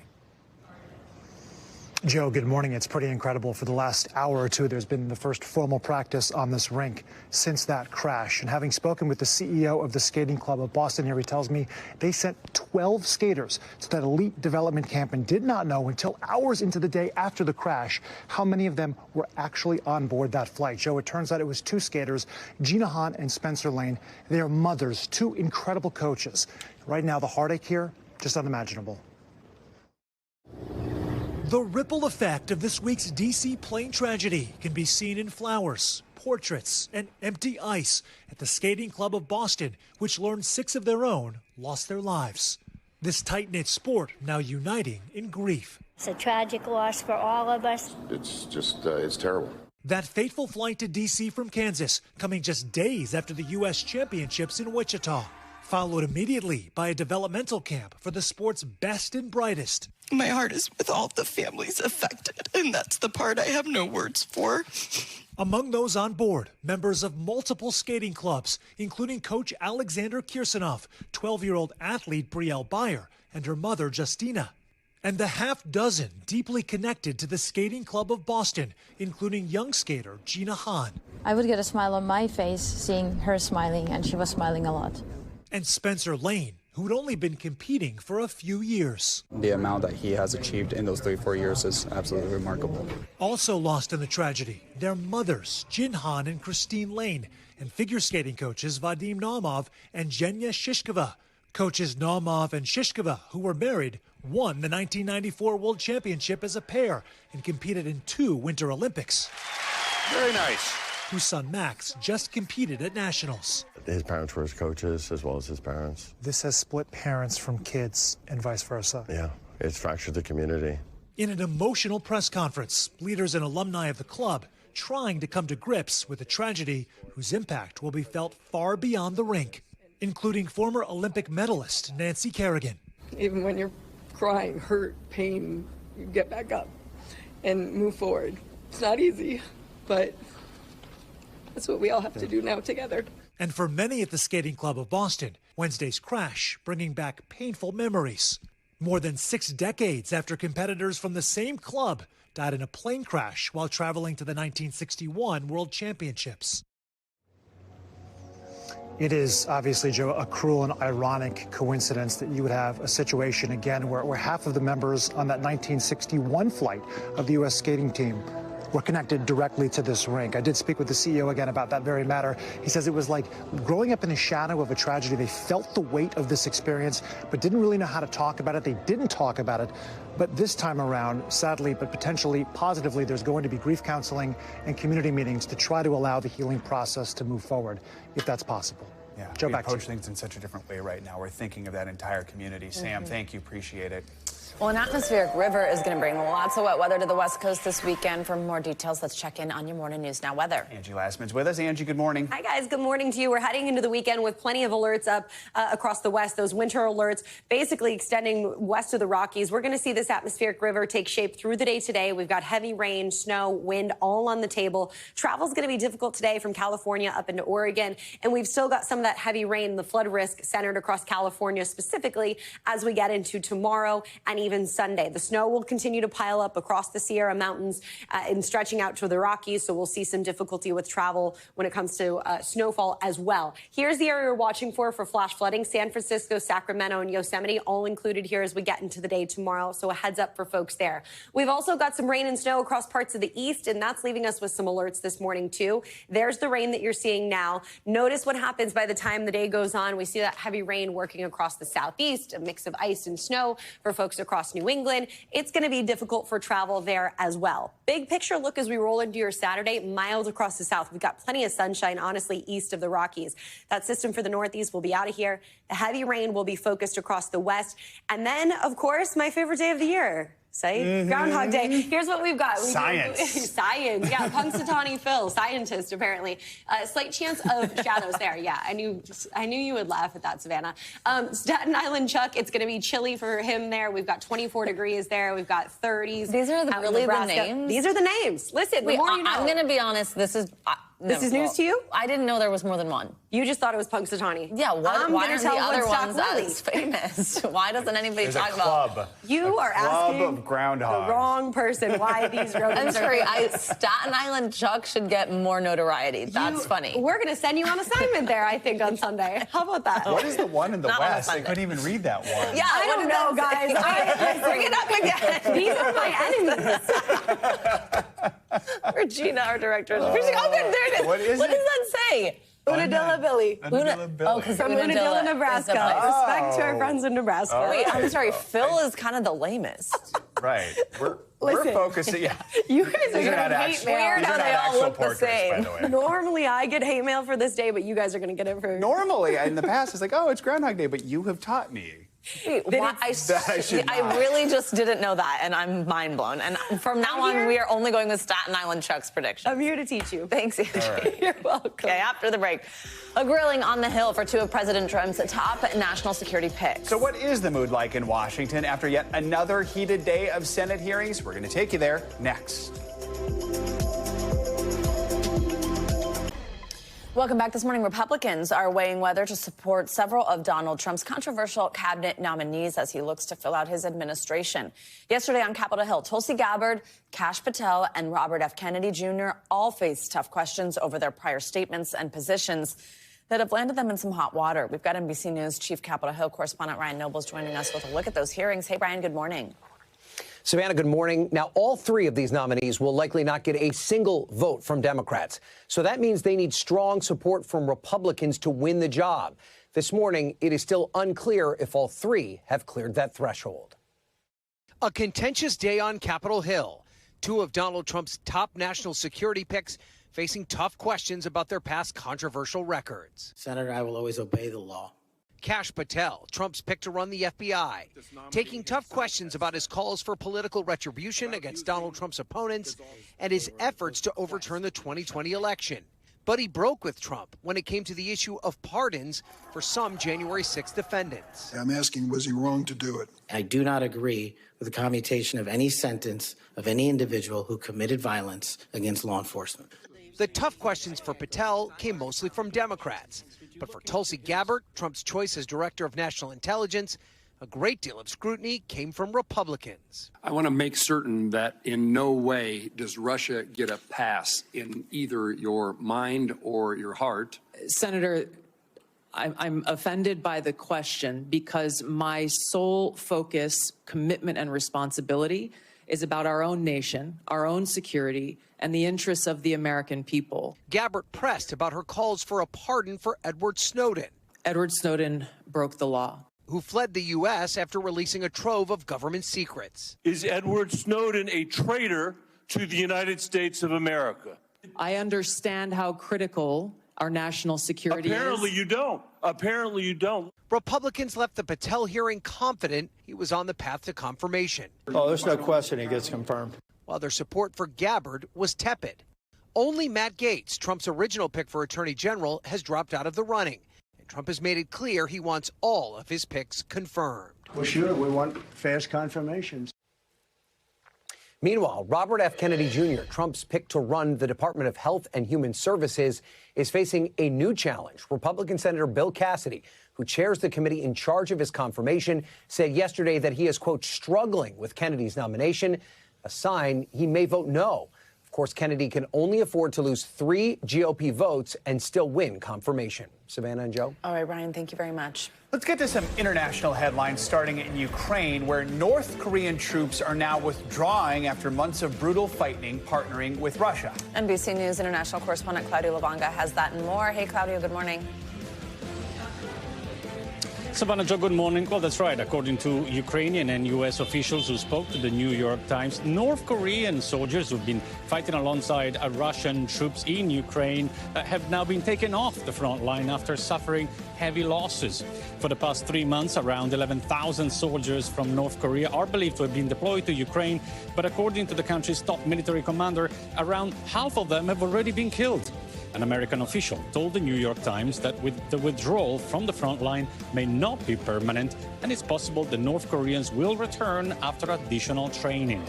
Joe, good morning. It's pretty incredible. For the last hour or two, there's been the first formal practice on this rink since that crash. And having spoken with the CEO of the skating club of Boston here, he tells me they sent 12 skaters to that elite development camp and did not know until hours into the day after the crash how many of them were actually on board that flight. Joe, it turns out it was 2 skaters, Gina Hahn and Spencer Lane. They are mothers, 2 incredible coaches. Right now, the heartache here, just unimaginable. The ripple effect of this week's D.C. plane tragedy can be seen in flowers, portraits, and empty ice at the Skating Club of Boston, which learned 6 of their own lost their lives. This tight-knit sport now uniting in grief. It's a tragic loss for all of us. It's just, it's terrible. That fateful flight to D.C. from Kansas coming just days after the U.S. Championships in Wichita, followed immediately by a developmental camp for the sport's best and brightest. My heart is with all the families affected, and that's the part I have no words for. Among those on board, members of multiple skating clubs, including coach Alexander Kirsanov, 12-year-old athlete Brielle Beyer, and her mother Justina, and the half-dozen deeply connected to the Skating Club of Boston, including young skater Gina Hahn. I would get a smile on my face seeing her smiling, and she was smiling a lot. And Spencer Lane, who'd only been competing for a few years. The amount that he has achieved in those 3-4 years is absolutely remarkable. Also lost in the tragedy, their mothers, Jin Han and Christine Lane, and figure skating coaches Vadim Naumov and Zhenya Shishkova. Coaches Naumov and Shishkova, who were married, won the 1994 World Championship as a pair and competed in 2 Winter Olympics. Very nice. Whose son Max just competed at Nationals. His parents were his coaches as well as his parents. This has split parents from kids and vice versa. Yeah, it's fractured the community. In an emotional press conference, leaders and alumni of the club trying to come to grips with a tragedy whose impact will be felt far beyond the rink, including former Olympic medalist Nancy Kerrigan. Even when you're crying, hurt, pain, you get back up and move forward. It's not easy, but that's what we all have to do now together. And for many at the Skating Club of Boston, Wednesday's crash bringing back painful memories. More than 6 decades after competitors from the same club died in a plane crash while traveling to the 1961 World Championships. It is obviously, Joe, a cruel and ironic coincidence that you would have a situation again where half of the members on that 1961 flight of the U.S. skating team were connected directly to this rink. I did speak with the CEO again about that very matter. He says it was like growing up in the shadow of a tragedy. They felt the weight of this experience, but didn't really know how to talk about it. They didn't talk about it. But this time around, sadly, but potentially positively, there's going to be grief counseling and community meetings to try to allow the healing process to move forward, if that's possible. Yeah, Joe, we back to you. approach things in such a different way right now. We're thinking of that entire community. Sam, thank you. Appreciate it. Well, an atmospheric river is going to bring lots of wet weather to the West Coast this weekend. For more details, let's check in on your Morning News Now weather. Angie Lastman's with us. Angie, good morning. Hi, guys. Good morning to you. We're heading into the weekend with plenty of alerts up across the West. Those winter alerts basically extending west of the Rockies. We're going to see this atmospheric river take shape through the day today. We've got heavy rain, snow, wind all on the table. Travel's going to be difficult today from California up into Oregon. And we've still got some of that heavy rain, the flood risk centered across California specifically as we get into tomorrow and even Sunday. The snow will continue to pile up across the Sierra Mountains and stretching out to the Rockies, so we'll see some difficulty with travel when it comes to snowfall as well. Here's the area we're watching for flash flooding. San Francisco, Sacramento, and Yosemite all included here as we get into the day tomorrow, so a heads up for folks there. We've also got some rain and snow across parts of the east, and that's leaving us with some alerts this morning, too. There's the rain that you're seeing now. Notice what happens by the time the day goes on. We see that heavy rain working across the southeast, a mix of ice and snow for folks across New England. It's going to be difficult for travel there as well. Big picture look as we roll into your Saturday, mild across the south. We've got plenty of sunshine, honestly, east of the Rockies. That system for the Northeast will be out of here. The heavy rain will be focused across the west. And then, of course, my favorite day of the year. Groundhog Day. Here's what we've got. Science. Science. Yeah, Punxsutawney Phil, scientist, apparently. Slight chance of shadows there. Yeah, I knew you would laugh at that, Savannah. Staten Island Chuck, it's going to be chilly for him there. We've got 24 degrees there. We've got 30s. These are the names? These are the names. Listen, the more you know. I'm going to be honest. This is news to you? I didn't know there was more than one. You just thought it was Punxsutawney. Yeah, why are the other ones Lily as famous? Why doesn't anybody There's talk a club. about? You are asking of groundhogs. the wrong person why these rodents I'm sorry, Staten Island Chuck should get more notoriety. That's funny. We're going to send you on assignment there, I think, on Sunday. How about that? What is the one in the Not on West? I Sunday. couldn't even read that one. Yeah, I don't know, guys. Bring it up again. These are my enemies. Regina, our director, is preaching. Oh, good, there it is. What is What it? does that say? Unadilla Billy. Unadilla Billy. Oh, because From Unadilla, Nebraska. Respect to our friends in Nebraska. Wait, I'm sorry. Phil is kind of the lamest. Right. We're Listen, focusing. Yeah. You guys are These going to not get hate actual- mail. these are not actual portraits, by the way. Normally, I get hate mail for this day, but you guys are going to get it for... Normally, in the past, it's like, oh, it's Groundhog Day, but you have taught me. Wait, I really just didn't know that, and I'm mind blown. And from now on, we are only going with Staten Island Chuck's prediction. I'm here to teach you. Thanks, Angie. Right. You're welcome. Okay, after the break, a grilling on the Hill for two of President Trump's top national security picks. So what is the mood like in Washington after yet another heated day of Senate hearings? We're going to take you there next. Welcome back. This morning, Republicans are weighing whether to support several of Donald Trump's controversial cabinet nominees as he looks to fill out his administration. Yesterday on Capitol Hill, Tulsi Gabbard, Kash Patel, and Robert F. Kennedy Jr. all faced tough questions over their prior statements and positions that have landed them in some hot water. We've got NBC News Chief Capitol Hill correspondent Ryan Nobles joining us with a look at those hearings. Hey, Ryan, good morning. Savannah, good morning. Now, all three of these nominees will likely not get a single vote from Democrats. So that means they need strong support from Republicans to win the job. This morning, it is still unclear if all three have cleared that threshold. A contentious day on Capitol Hill. Two of Donald Trump's top national security picks facing tough questions about their past controversial records. Senator, I will always obey the law. Kash Patel, Trump's pick to run the FBI, taking tough questions about his calls for political retribution against Donald Trump's opponents and his efforts to overturn the 2020 election. But he broke with Trump when it came to the issue of pardons for some January 6 defendants. I'm asking, was he wrong to do it? I do not agree with the commutation of any sentence of any individual who committed violence against law enforcement. The tough questions for Patel came mostly from Democrats. But for Tulsi Gabbard, Trump's choice as director of national intelligence, a great deal of scrutiny came from Republicans. I want to make certain that in no way does Russia get a pass in either your mind or your heart. Senator, I'm offended by the question because my sole focus, commitment, and responsibility is about our own nation, our own security, and the interests of the American people. Gabbard pressed about her calls for a pardon for Edward Snowden. Edward Snowden broke the law. Who fled the U.S. after releasing a trove of government secrets. Is Edward Snowden a traitor to the United States of America? I understand how critical our national security Apparently is. you don't. Apparently you don't. Republicans left the Patel hearing confident he was on the path to confirmation. Oh, there's no question he gets confirmed. While their support for Gabbard was tepid. Only Matt Gaetz, Trump's original pick for Attorney General, has dropped out of the running. And Trump has made it clear he wants all of his picks confirmed. Well, sure, we want fast confirmations. Meanwhile, Robert F. Kennedy Jr., Trump's pick to run the Department of Health and Human Services, is facing a new challenge. Republican Senator Bill Cassidy, who chairs the committee in charge of his confirmation, said yesterday that he is, quote, struggling with Kennedy's nomination, a sign he may vote no. Of course, Kennedy can only afford to lose 3 GOP votes and still win confirmation. Savannah and Joe. All right, Ryan, thank you very much. Let's get to some international headlines, starting in Ukraine, where North Korean troops are now withdrawing after months of brutal fighting, partnering with Russia. NBC News international correspondent Claudio Lubanga has that and more. Hey, Claudio, good morning. Savannah, Joe, good morning. Well, that's right. According to Ukrainian and U.S. officials who spoke to the New York Times, North Korean soldiers who've been fighting alongside Russian troops in Ukraine have now been taken off the front line after suffering heavy losses. For the past 3 months, around 11,000 soldiers from North Korea are believed to have been deployed to Ukraine. But according to the country's top military commander, around half of them have already been killed. An American official told the New York Times that the withdrawal from the front line may not be permanent, and it's possible the North Koreans will return after additional training.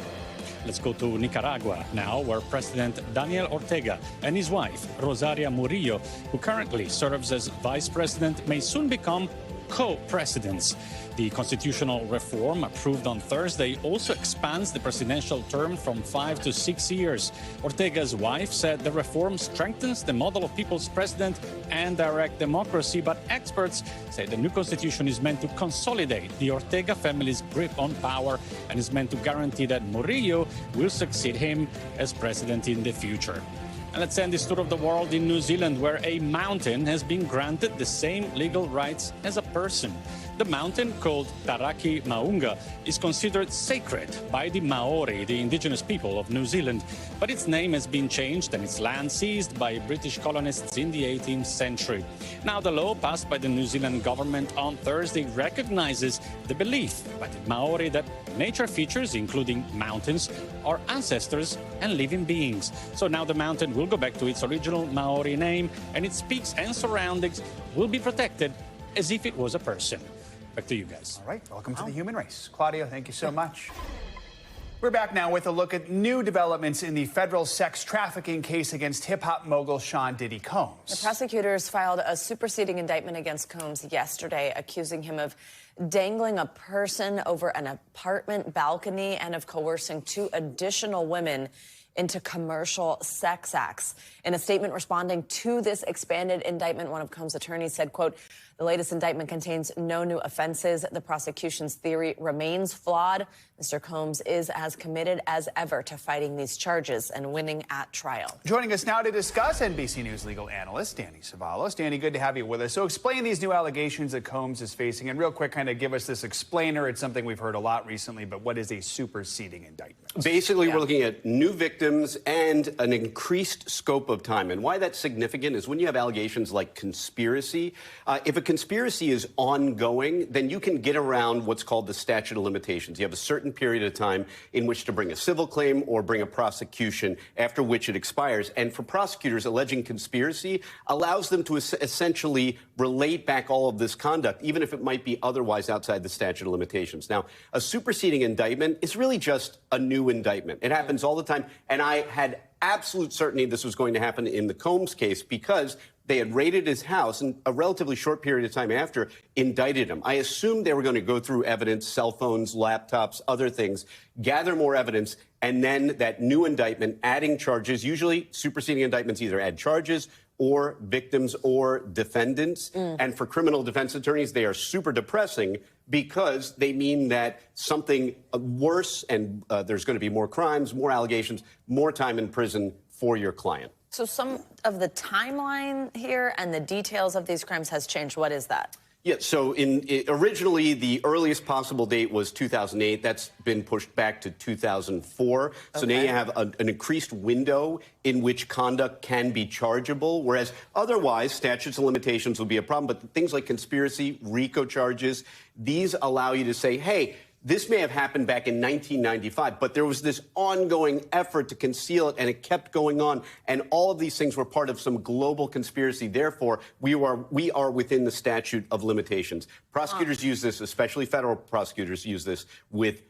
Let's go to Nicaragua now, where President Daniel Ortega and his wife, Rosaria Murillo, who currently serves as vice president, may soon become co-presidents. The constitutional reform approved on Thursday also expands the presidential term from 5 to 6 years. Ortega's wife said the reform strengthens the model of people's president and direct democracy, but experts say the new constitution is meant to consolidate the Ortega family's grip on power and is meant to guarantee that Murillo will succeed him as president in the future. And let's end this tour of the world in New Zealand, where a mountain has been granted the same legal rights as a person. The mountain, called Taraki Maunga, is considered sacred by the Maori, the indigenous people of New Zealand. But its name has been changed and its land seized by British colonists in the 18th century. Now, the law passed by the New Zealand government on Thursday recognizes the belief by the Maori that nature features, including mountains, are ancestors and living beings. So now the mountain will go back to its original Maori name, and its peaks and surroundings will be protected as if it was a person. Back to you guys. All right, welcome to the human race. Claudia, thank you so much. We're back now with a look at new developments in the federal sex trafficking case against hip-hop mogul Sean Diddy Combs. The prosecutors filed a superseding indictment against Combs yesterday, accusing him of dangling a person over an apartment balcony and of coercing 2 additional women into commercial sex acts. In a statement responding to this expanded indictment, one of Combs' attorneys said, quote, "The latest indictment contains no new offenses. The prosecution's theory remains flawed. Mr. Combs is as committed as ever to fighting these charges and winning at trial." Joining us now to discuss, NBC News legal analyst Danny Savalos. Danny, good to have you with us. So explain these new allegations that Combs is facing, and real quick, kind of give us this explainer. It's something we've heard a lot recently, but what is a superseding indictment? Basically, we're looking at new victims and an increased scope of time. And why that's significant is when you have allegations like conspiracy, if a conspiracy is ongoing, then you can get around what's called the statute of limitations. You have a certain period of time in which to bring a civil claim or bring a prosecution, after which it expires. And for prosecutors, alleging conspiracy allows them to essentially relate back all of this conduct, even if it might be otherwise outside the statute of limitations. Now, a superseding indictment is really just a new indictment. It happens all the time. And I had absolute certainty this was going to happen in the Combs case because they had raided his house and a relatively short period of time after indicted him. I assumed they were going to go through evidence, cell phones, laptops, other things, gather more evidence, and then that new indictment adding charges. Usually superseding indictments either add charges or victims or defendants. And for criminal defense attorneys, they are super depressing because they mean that something worse and there's going to be more crimes, more allegations, more time in prison for your client. So some of the timeline here and the details of these crimes has changed. What is that? Yeah, so originally the earliest possible date was 2008. That's been pushed back to 2004. So now you have an increased window in which conduct can be chargeable, whereas otherwise statutes of limitations will be a problem. But things like conspiracy, RICO charges, these allow you to say, hey, this may have happened back in 1995, but there was this ongoing effort to conceal it, and it kept going on. And all of these things were part of some global conspiracy. Therefore, we are within the statute of limitations. Prosecutors use this, especially federal prosecutors use this with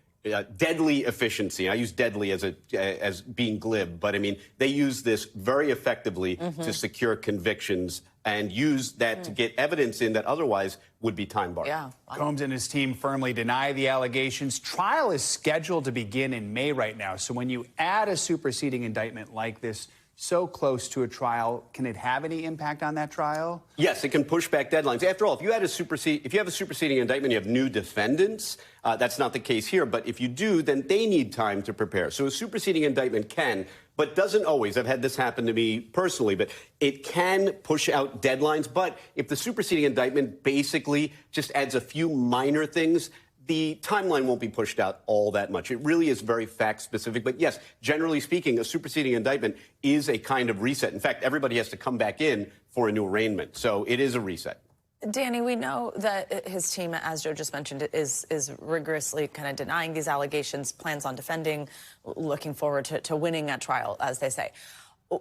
deadly efficiency. I use deadly as being glib, but I mean, they use this very effectively to secure convictions and use that to get evidence in that otherwise would be time barred. Yeah. Combs and his team firmly deny the allegations. Trial is scheduled to begin in May right now. So when you add a superseding indictment like this so close to a trial, can it have any impact on that trial? Yes, it can push back deadlines. After all, if you have a superseding indictment, you have new defendants. That's not the case here. But if you do, then they need time to prepare. So a superseding indictment can, but doesn't always. I've had this happen to me personally, but it can push out deadlines. But if the superseding indictment basically just adds a few minor things, the timeline won't be pushed out all that much. It really is very fact-specific. But yes, generally speaking, a superseding indictment is a kind of reset. In fact, everybody has to come back in for a new arraignment. So it is a reset. Danny, we know that his team, as Joe just mentioned, is rigorously kind of denying these allegations, plans on defending, looking forward to winning at trial, as they say.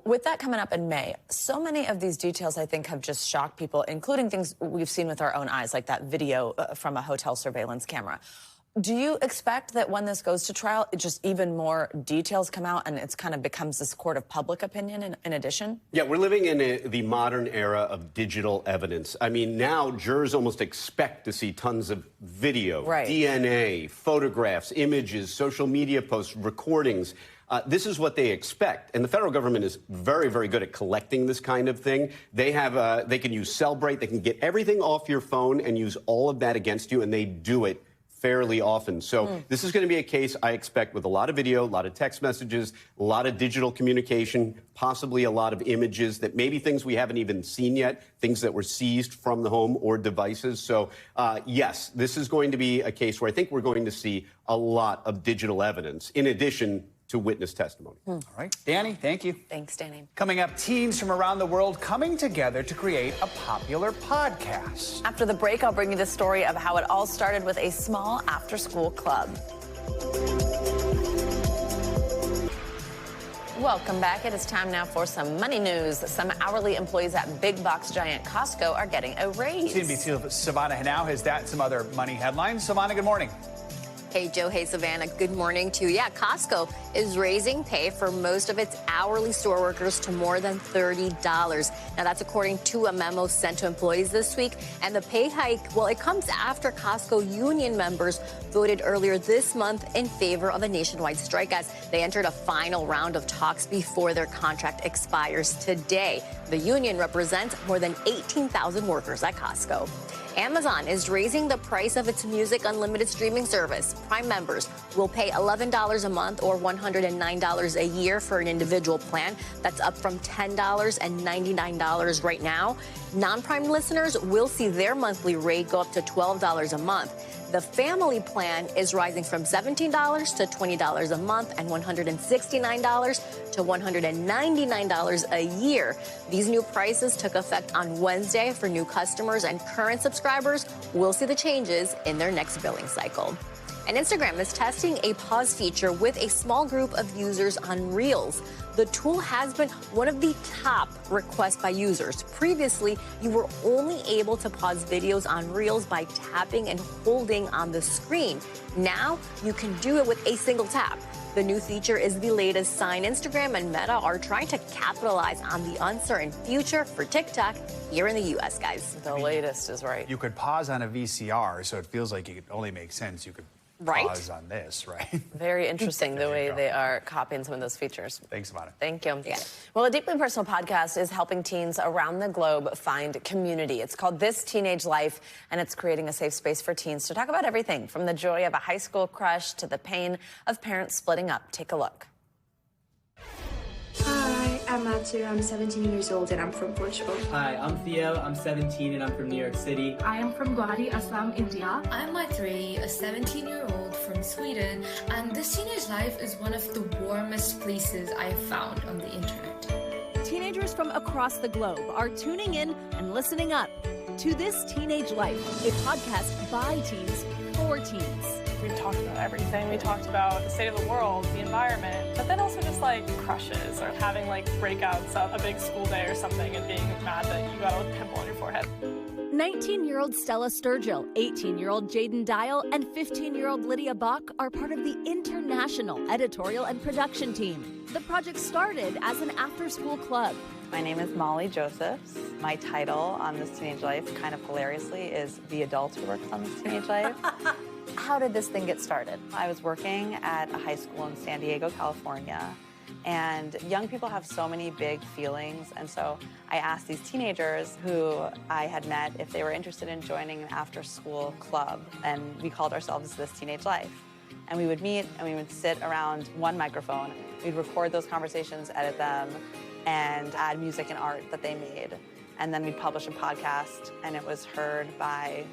With that coming up in May, so many of these details, I think, have just shocked people, including things we've seen with our own eyes, like that video from a hotel surveillance camera. Do you expect that when this goes to trial, just even more details come out and it's kind of becomes this court of public opinion in addition? Yeah, we're living in the modern era of digital evidence. I mean, now jurors almost expect to see tons of video, DNA, photographs, images, social media posts, recordings. This is what they expect. And the federal government is very, very good at collecting this kind of thing. They can use Cellbrite. They can get everything off your phone and use all of that against you, and they do it fairly often. So this is going to be a case, I expect, with a lot of video, a lot of text messages, a lot of digital communication, possibly a lot of images that maybe things we haven't even seen yet, things that were seized from the home or devices. So, yes, this is going to be a case where I think we're going to see a lot of digital evidence in addition to witness testimony. All right. Danny, thank you. Thanks, Danny. Coming up, teens from around the world coming together to create a popular podcast. After the break, I'll bring you the story of how it all started with a small after-school club. Welcome back. It is time now for some money news. Some hourly employees at big box giant Costco are getting a raise. CNBC's Savannah Hanau has that and some other money headlines. Savannah, good morning. Hey, Joe. Hey, Savannah. Good morning to you. Yeah, Costco is raising pay for most of its hourly store workers to more than $30. Now, that's according to a memo sent to employees this week. And the pay hike, well, it comes after Costco union members voted earlier this month in favor of a nationwide strike as they entered a final round of talks before their contract expires today. The union represents more than 18,000 workers at Costco. Amazon is raising the price of its Music Unlimited streaming service. Prime members will pay $11 a month or $109 a year for an individual plan. That's up from $10.99 right now. Non-Prime listeners will see their monthly rate go up to $12 a month. The family plan is rising from $17 to $20 a month and $169 to $199 a year. These new prices took effect on Wednesday for new customers, and current subscribers will see the changes in their next billing cycle. And Instagram is testing a pause feature with a small group of users on Reels. The tool has been one of the top requests by users. Previously, you were only able to pause videos on Reels by tapping and holding on the screen. Now, you can do it with a single tap. The new feature is the latest sign. Instagram and Meta are trying to capitalize on the uncertain future for TikTok here in the U.S., guys. The latest is right. You could pause on a VCR, so it feels like it could only make sense. You could pause on this, right? Very interesting the way they are copying some of those features. Thanks, Savannah. Thank you. Yeah. Well, a deeply personal podcast is helping teens around the globe find community. It's called This Teenage Life, and it's creating a safe space for teens to talk about everything from the joy of a high school crush to the pain of parents splitting up. Take a look. Hi, I'm Matsu. I'm 17 years old and I'm from Portugal. Hi, I'm Theo. I'm 17 and I'm from New York City. I am from Guwahati, Assam, India. I'm Maitreyi, a 17-year-old from Sweden, and This Teenage Life is one of the warmest places I've found on the internet. Teenagers from across the globe are tuning in and listening up to This Teenage Life, a podcast by teens for teens. We talked about everything. We talked about the state of the world, the environment, but then also just like crushes or having like breakouts of a big school day or something and being mad that you got a pimple on your forehead. 19-year-old Stella Sturgill, 18-year-old Jaden Dial, and 15-year-old Lydia Bach are part of the international editorial and production team. The project started as an after-school club. My name is Molly Josephs. My title on This Teenage Life, kind of hilariously, is The Adult Who Works on This Teenage Life. How did this thing get started? I was working at a high school in San Diego, California, and young people have so many big feelings, and so I asked these teenagers who I had met if they were interested in joining an after-school club, and we called ourselves This Teenage Life. And we would meet, and we would sit around one microphone. We'd record those conversations, edit them, and add music and art that they made. And then we'd publish a podcast, and it was heard by,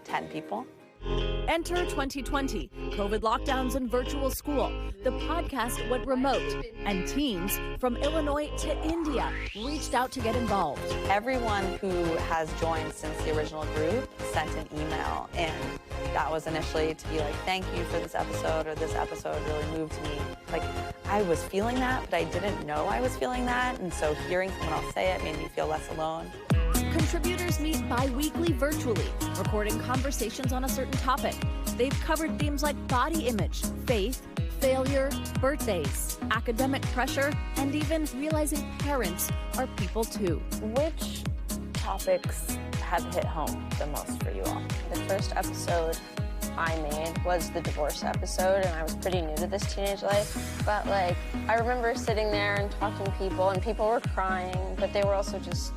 10 people. Enter 2020, COVID lockdowns and virtual school. The podcast went remote, and teens from Illinois to India reached out to get involved. Everyone who has joined since the original group sent an email in. That was initially to be like, thank you for this episode, or this episode really moved me. Like, I was feeling that, but I didn't know I was feeling that, and so hearing someone else say it made me feel less alone. Contributors meet bi-weekly virtually, recording conversations on a certain topic. They've covered themes like body image, faith, failure, birthdays, academic pressure, and even realizing parents are people too. Which topics have hit home the most for you all? The first episode I made was the divorce episode, and I was pretty new to This Teenage Life. But I remember sitting there and talking to people, and people were crying, but they were also just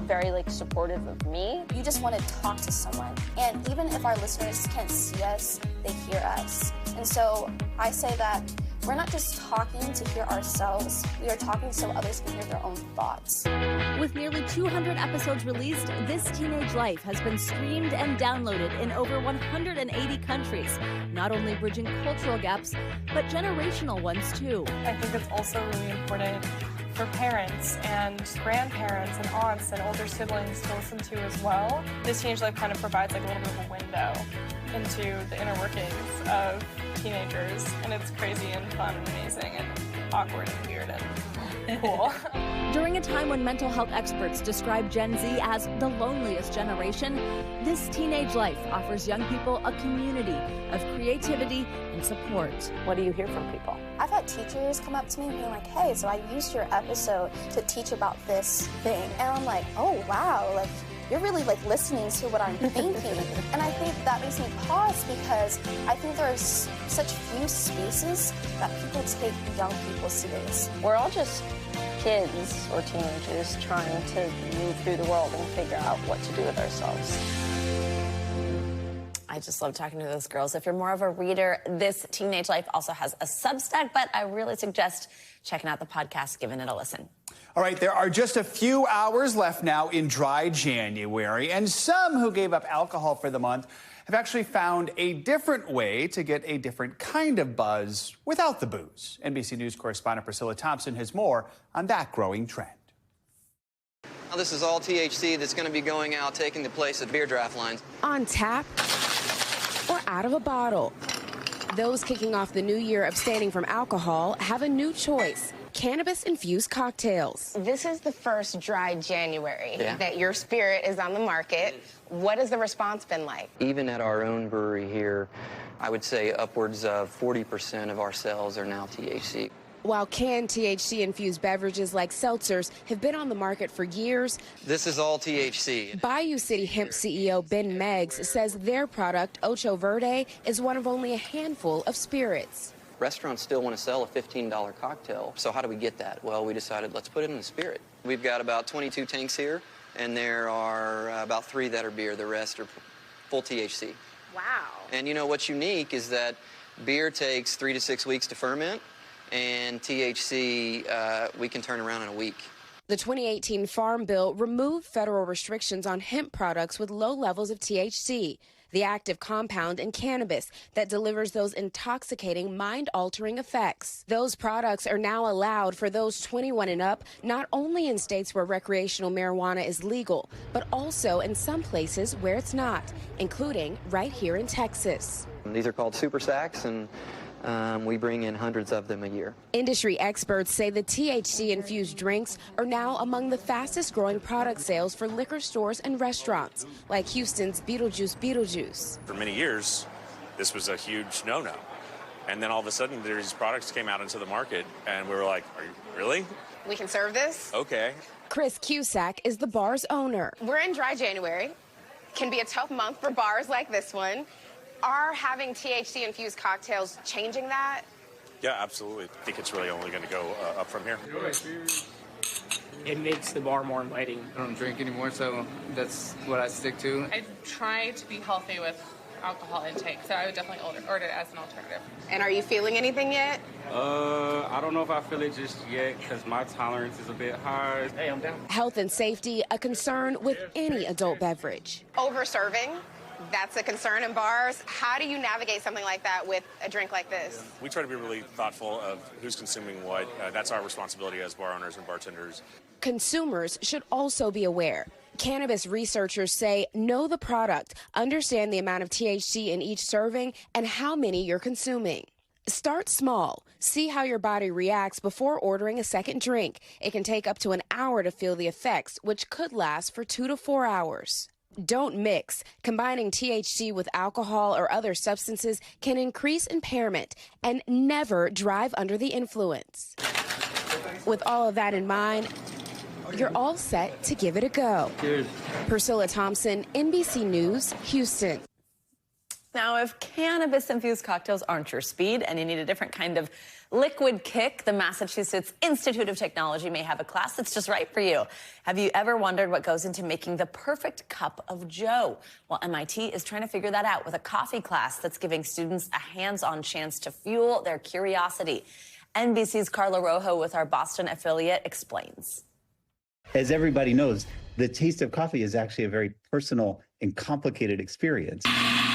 very like supportive of me. You just want to talk to someone. And even if our listeners can't see us, they hear us. And so I say that we're not just talking to hear ourselves, we are talking so others can hear their own thoughts. With nearly 200 episodes released, This Teenage Life has been streamed and downloaded in over 180 countries, not only bridging cultural gaps, but generational ones too. I think it's also really important for parents and grandparents and aunts and older siblings to listen to as well. This Teenage Life kind of provides like a little bit of a window into the inner workings of teenagers, and it's crazy and fun and amazing and awkward and weird and cool. During a time when mental health experts describe Gen Z as the loneliest generation, This Teenage Life offers young people a community of creativity and support. What do you hear from people? I've had teachers come up to me being like, hey, so I used your episode to teach about this thing. And I'm like, oh, wow, like, you're really like listening to what I'm thinking. And I think that makes me pause because I think there's such few spaces that people take young people serious. We're all just kids or teenagers trying to move through the world and figure out what to do with ourselves. I just love talking to those girls. If you're more of a reader, This Teenage Life also has a Substack, but I really suggest checking out the podcast, giving it a listen. All right, there are just a few hours left now in dry January, and some who gave up alcohol for the month have actually found a different way to get a different kind of buzz without the booze. NBC News correspondent Priscilla Thompson has more on that growing trend. Now, this is all THC that's going to be going out, taking the place of beer draft lines. On tap or out of a bottle. Those kicking off the new year abstaining from alcohol have a new choice. Cannabis-infused cocktails. This is the first dry January that your spirit is on the market. What has the response been like? Even at our own brewery here, I would say upwards of 40% of our sales are now THC. While canned THC-infused beverages like seltzers have been on the market for years, this is all THC. Bayou City Hemp CEO Ben Meggs says their product, Ocho Verde, is one of only a handful of spirits. Restaurants still want to sell a $15 cocktail, so how do we get that? Well, we decided let's put it in the spirit. We've got about 22 tanks here, and there are about 3 that are beer. The rest are full THC. Wow. And you know what's unique is that beer takes 3 to 6 weeks to ferment, and THC we can turn around in a week. The 2018 Farm Bill removed federal restrictions on hemp products with low levels of THC, the active compound in cannabis that delivers those intoxicating, mind-altering effects. Those products are now allowed for those 21 and up, not only in states where recreational marijuana is legal, but also in some places where it's not, including right here in Texas. These are called super sacks, and we bring in hundreds of them a year. Industry experts say the THC-infused drinks are now among the fastest-growing product sales for liquor stores and restaurants, like Houston's Beetlejuice. For many years, this was a huge no-no. And then all of a sudden, these products came out into the market, and we were like, are you really? We can serve this? Okay. Chris Cusack is the bar's owner. We're in dry January. Can be a tough month for bars like this one. Are having THC-infused cocktails changing that? Yeah, absolutely. I think it's really only going to go up from here. It makes the bar more inviting. I don't drink anymore, so that's what I stick to. I try to be healthy with alcohol intake, so I would definitely order it as an alternative. And are you feeling anything yet? I don't know if I feel it just yet because my tolerance is a bit high. Hey, I'm down. Health and safety, a concern with any adult beverage. Over-serving. That's a concern in bars. How do you navigate something like that with a drink like this? We try to be really thoughtful of who's consuming what. That's our responsibility as bar owners and bartenders. Consumers should also be aware. Cannabis researchers say know the product, understand the amount of THC in each serving, and how many you're consuming. Start small. See how your body reacts before ordering a second drink. It can take up to an hour to feel the effects, which could last for 2 to 4 hours. Don't mix. Combining THC with alcohol or other substances can increase impairment, and never drive under the influence. With all of that in mind, you're all set to give it a go. Cheers. Priscilla Thompson, NBC News, Houston. Now, if cannabis-infused cocktails aren't your speed and you need a different kind of liquid kick, the Massachusetts Institute of Technology may have a class that's just right for you. Have you ever wondered what goes into making the perfect cup of joe? Well, MIT is trying to figure that out with a coffee class that's giving students a hands-on chance to fuel their curiosity. NBC's Carla Rojo with our Boston affiliate explains. As everybody knows, the taste of coffee is actually a very personal and complicated experience.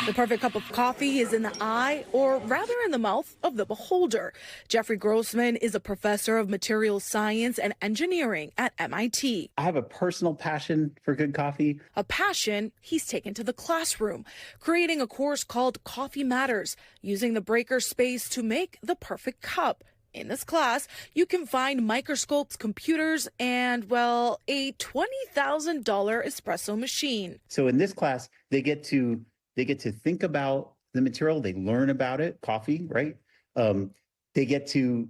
The perfect cup of coffee is in the eye, or rather in the mouth, of the beholder. Jeffrey Grossman is a professor of materials science and engineering at MIT. I have a personal passion for good coffee. A passion he's taken to the classroom, creating a course called Coffee Matters, using the breaker space to make the perfect cup. In this class, you can find microscopes, computers, and, well, a $20,000 espresso machine. So in this class, they get to think about the material. They learn about it, coffee, right? They get to,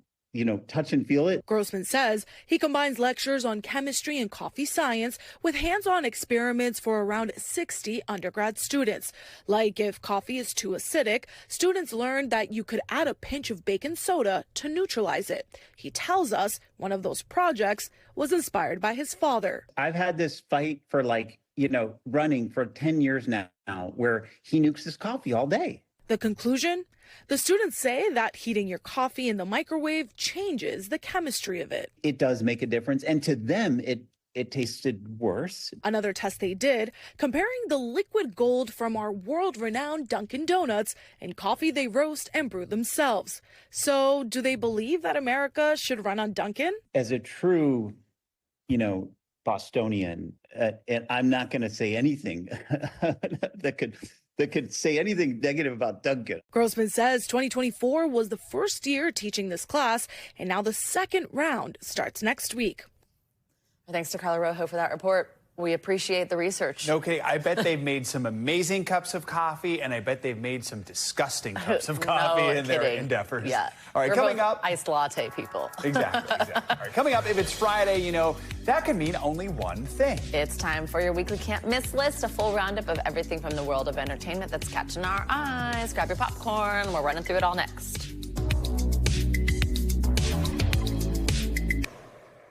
touch and feel it. Grossman says he combines lectures on chemistry and coffee science with hands-on experiments for around 60 undergrad students. Like if coffee is too acidic, students learned that you could add a pinch of baking soda to neutralize it. He tells us one of those projects was inspired by his father. I've had this fight for running for 10 years now, where he nukes his coffee all day. The conclusion? The students say that heating your coffee in the microwave changes the chemistry of it. It does make a difference. And to them, it tasted worse. Another test they did, comparing the liquid gold from our world-renowned Dunkin' Donuts and coffee they roast and brew themselves. So do they believe that America should run on Dunkin'? As a true, Bostonian, and I'm not going to say anything that could say anything negative about Dunkin'. Grossman says 2024 was the first year teaching this class, and now the second round starts next week. Thanks to Carla Rojo for that report. We appreciate the research. Okay, I bet they've made some amazing cups of coffee, and I bet they've made some disgusting cups of coffee in their endeavors. Yeah. All right, We're coming both up. Iced latte people. Exactly. All right, coming up, if it's Friday, that can mean only one thing. It's time for your weekly can't miss list, a full roundup of everything from the world of entertainment that's catching our eyes. Grab your popcorn. We're running through it all next.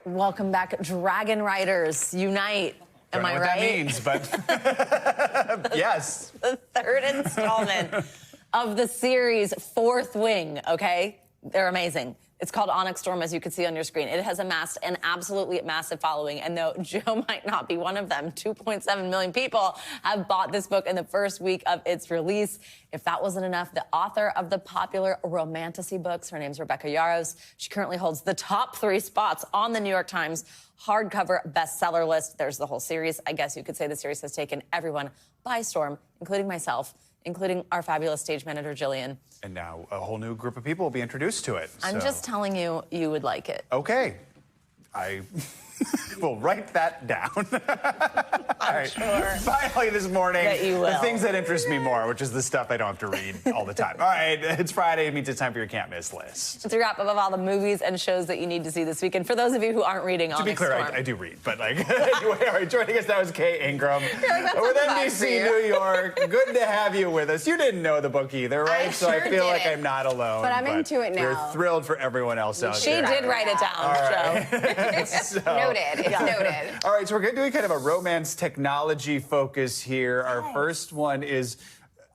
Welcome back, Dragon Riders Unite. Am I right? That means, but yes. The third installment of the series Fourth Wing, okay? They're amazing. It's called Onyx Storm, as you can see on your screen. It has amassed an absolutely massive following, and though Joe might not be one of them, 2.7 million people have bought this book in the first week of its release. If that wasn't enough, the author of the popular romantasy books, her name's Rebecca Yarros. She currently holds the top 3 spots on the New York Times hardcover bestseller list. There's the whole series. I guess you could say the series has taken everyone by storm, including myself, including our fabulous stage manager, Jillian. And now a whole new group of people will be introduced to it. I'm just telling you, you would like it. Okay. I will write that down. All right. Sure. Finally this morning, that you will. The things that interest me more, which is the stuff I don't have to read all the time. All right, it's Friday. It means it's time for your can't miss list. It's a wrap up of all the movies and shows that you need to see this weekend. For those of you who aren't reading, to be clear, I do read, but all right, joining us now is Kay Ingram with NBC New York. Good to have you with us. You didn't know the book either, right? So I feel like I'm not alone. But I'm into it now. We're thrilled for everyone else out there. She did write it down, Joe. Noted. It's noted. All right, so we're doing kind of a romance technology focus here. Our first one is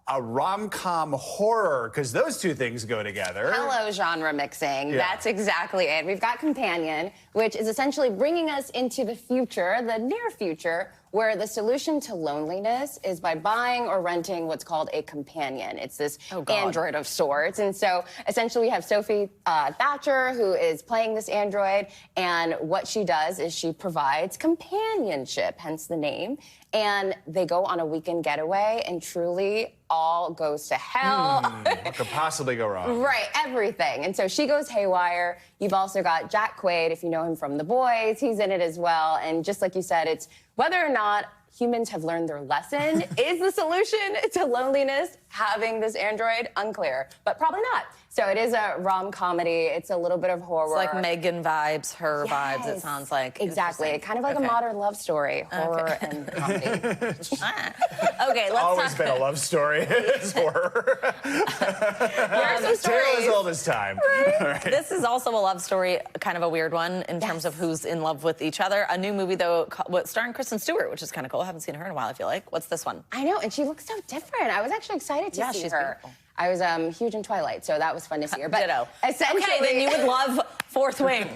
a rom-com horror, because those two things go together. Hello, genre mixing. Yeah. That's exactly it. We've got Companion, which is essentially bringing us into the future, the near future, where the solution to loneliness is by buying or renting what's called a companion. It's this android of sorts. And so essentially we have Sophie Thatcher, who is playing this android, and what she does is she provides companionship, hence the name. And they go on a weekend getaway, and truly all goes to hell. What could possibly go wrong? Right, everything. And so she goes haywire. You've also got Jack Quaid, if you know him from The Boys. He's in it as well. And just like you said, it's whether or not humans have learned their lesson. Is the solution to loneliness having this android? Unclear, but probably not. So it is a rom-comedy. It's a little bit of horror. It's like Megan vibes, her vibes, it sounds like. Exactly. Kind of like a modern love story, horror and comedy. Okay, let's always talk. been a love story. It's horror. Tale as old as time. Right. This is also a love story, kind of a weird one in terms of who's in love with each other. A new movie, though, starring Kristen Stewart, which is kind of cool. I haven't seen her in a while, I feel like. What's this one? I know, and she looks so different. I was actually excited to see her. Beautiful. I was huge in Twilight, so that was fun to see her. But ditto. Essentially, okay, then you would love Fourth Wing.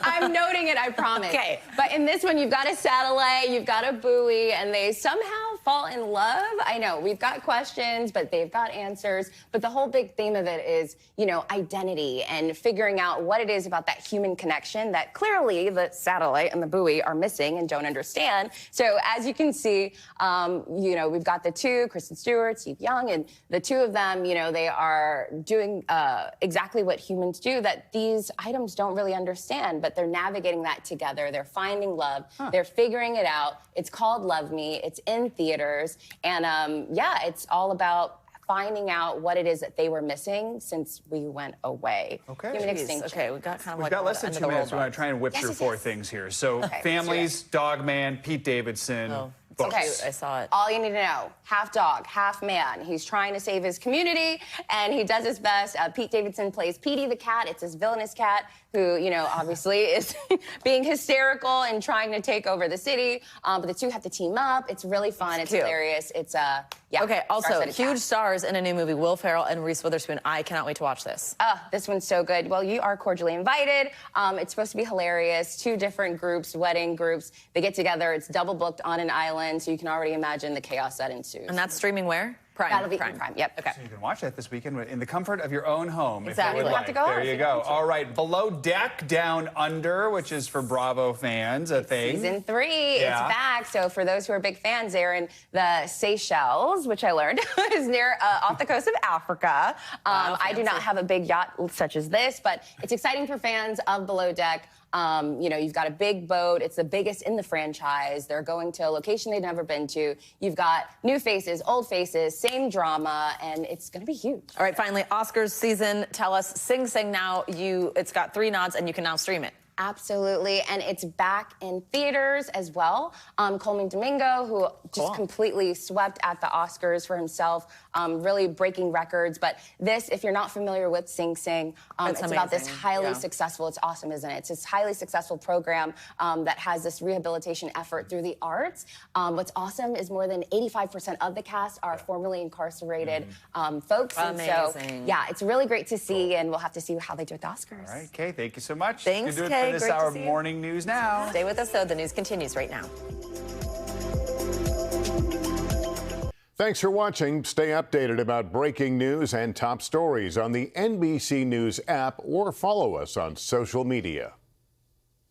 I'm noting it, I promise. Okay. But in this one, you've got a satellite, you've got a buoy, and they somehow fall in love. I know, we've got questions, but they've got answers. But the whole big theme of it is, you know, identity and figuring out what it is about that human connection that clearly the satellite and the buoy are missing and don't understand. So as you can see, you know, we've got the two, Kristen Stewart, Steve Young, and the two of them, you know, they are doing exactly what humans do that these items don't really understand, but they're navigating that together. They're finding love. They're figuring it out. It's called Love Me. It's in theaters. And yeah, it's all about finding out what it is that they were missing since we went away. Okay. Human extinction. Okay, we got kind of We've like got less than 2 minutes. We're going to try and whip through yes, four things here. So families, Dogman, Pete Davidson, books. Okay, I saw it. All you need to know, half dog, half man. He's trying to save his community, and he does his best. Pete Davidson plays Petey the cat. It's his villainous cat who, you know, obviously is being hysterical and trying to take over the city. But the two have to team up. It's really fun. It's hilarious. It's, yeah. Okay, also, huge stars in a new movie, Will Ferrell and Reese Witherspoon. I cannot wait to watch this. This one's so good. Well, you are cordially invited. It's supposed to be hilarious. Two different groups, wedding groups. They get together. It's double booked on an island, so you can already imagine the chaos that ensues. And that's streaming where? Prime. That'll be Prime. Yep. Okay. So you can watch that this weekend in the comfort of your own home. Exactly. If you would like. You don't have to go There out you go. All right. Below Deck, Down Under, which is for Bravo fans, a thing. Season 3, it's back. So for those who are big fans, they're in the Seychelles, which I learned is near off the coast of Africa. I do not have a big yacht such as this, but it's exciting for fans of Below Deck. You know, you've got a big boat. It's the biggest in the franchise. They're going to a location they've never been to. You've got new faces, old faces, same drama, and it's going to be huge. All right, finally, Oscars season. Tell us, Sing Sing now. It's got 3 nods, and you can now stream it. Absolutely, and it's back in theaters as well. Coleman Domingo, who just completely swept at the Oscars for himself, really breaking records. But this, if you're not familiar with Sing Sing, it's about this highly successful, it's awesome, isn't it? It's this highly successful program that has this rehabilitation effort through the arts. What's awesome is more than 85% of the cast are formerly incarcerated folks. Amazing. And so, yeah, it's really great to see, and we'll have to see how they do at the Oscars. All right, Kay, thank you so much. Thanks, Kay. Kay. For this hour of morning news now. Stay with us, though. The news continues right now. Thanks for watching. Stay updated about breaking news and top stories on the NBC News app or follow us on social media.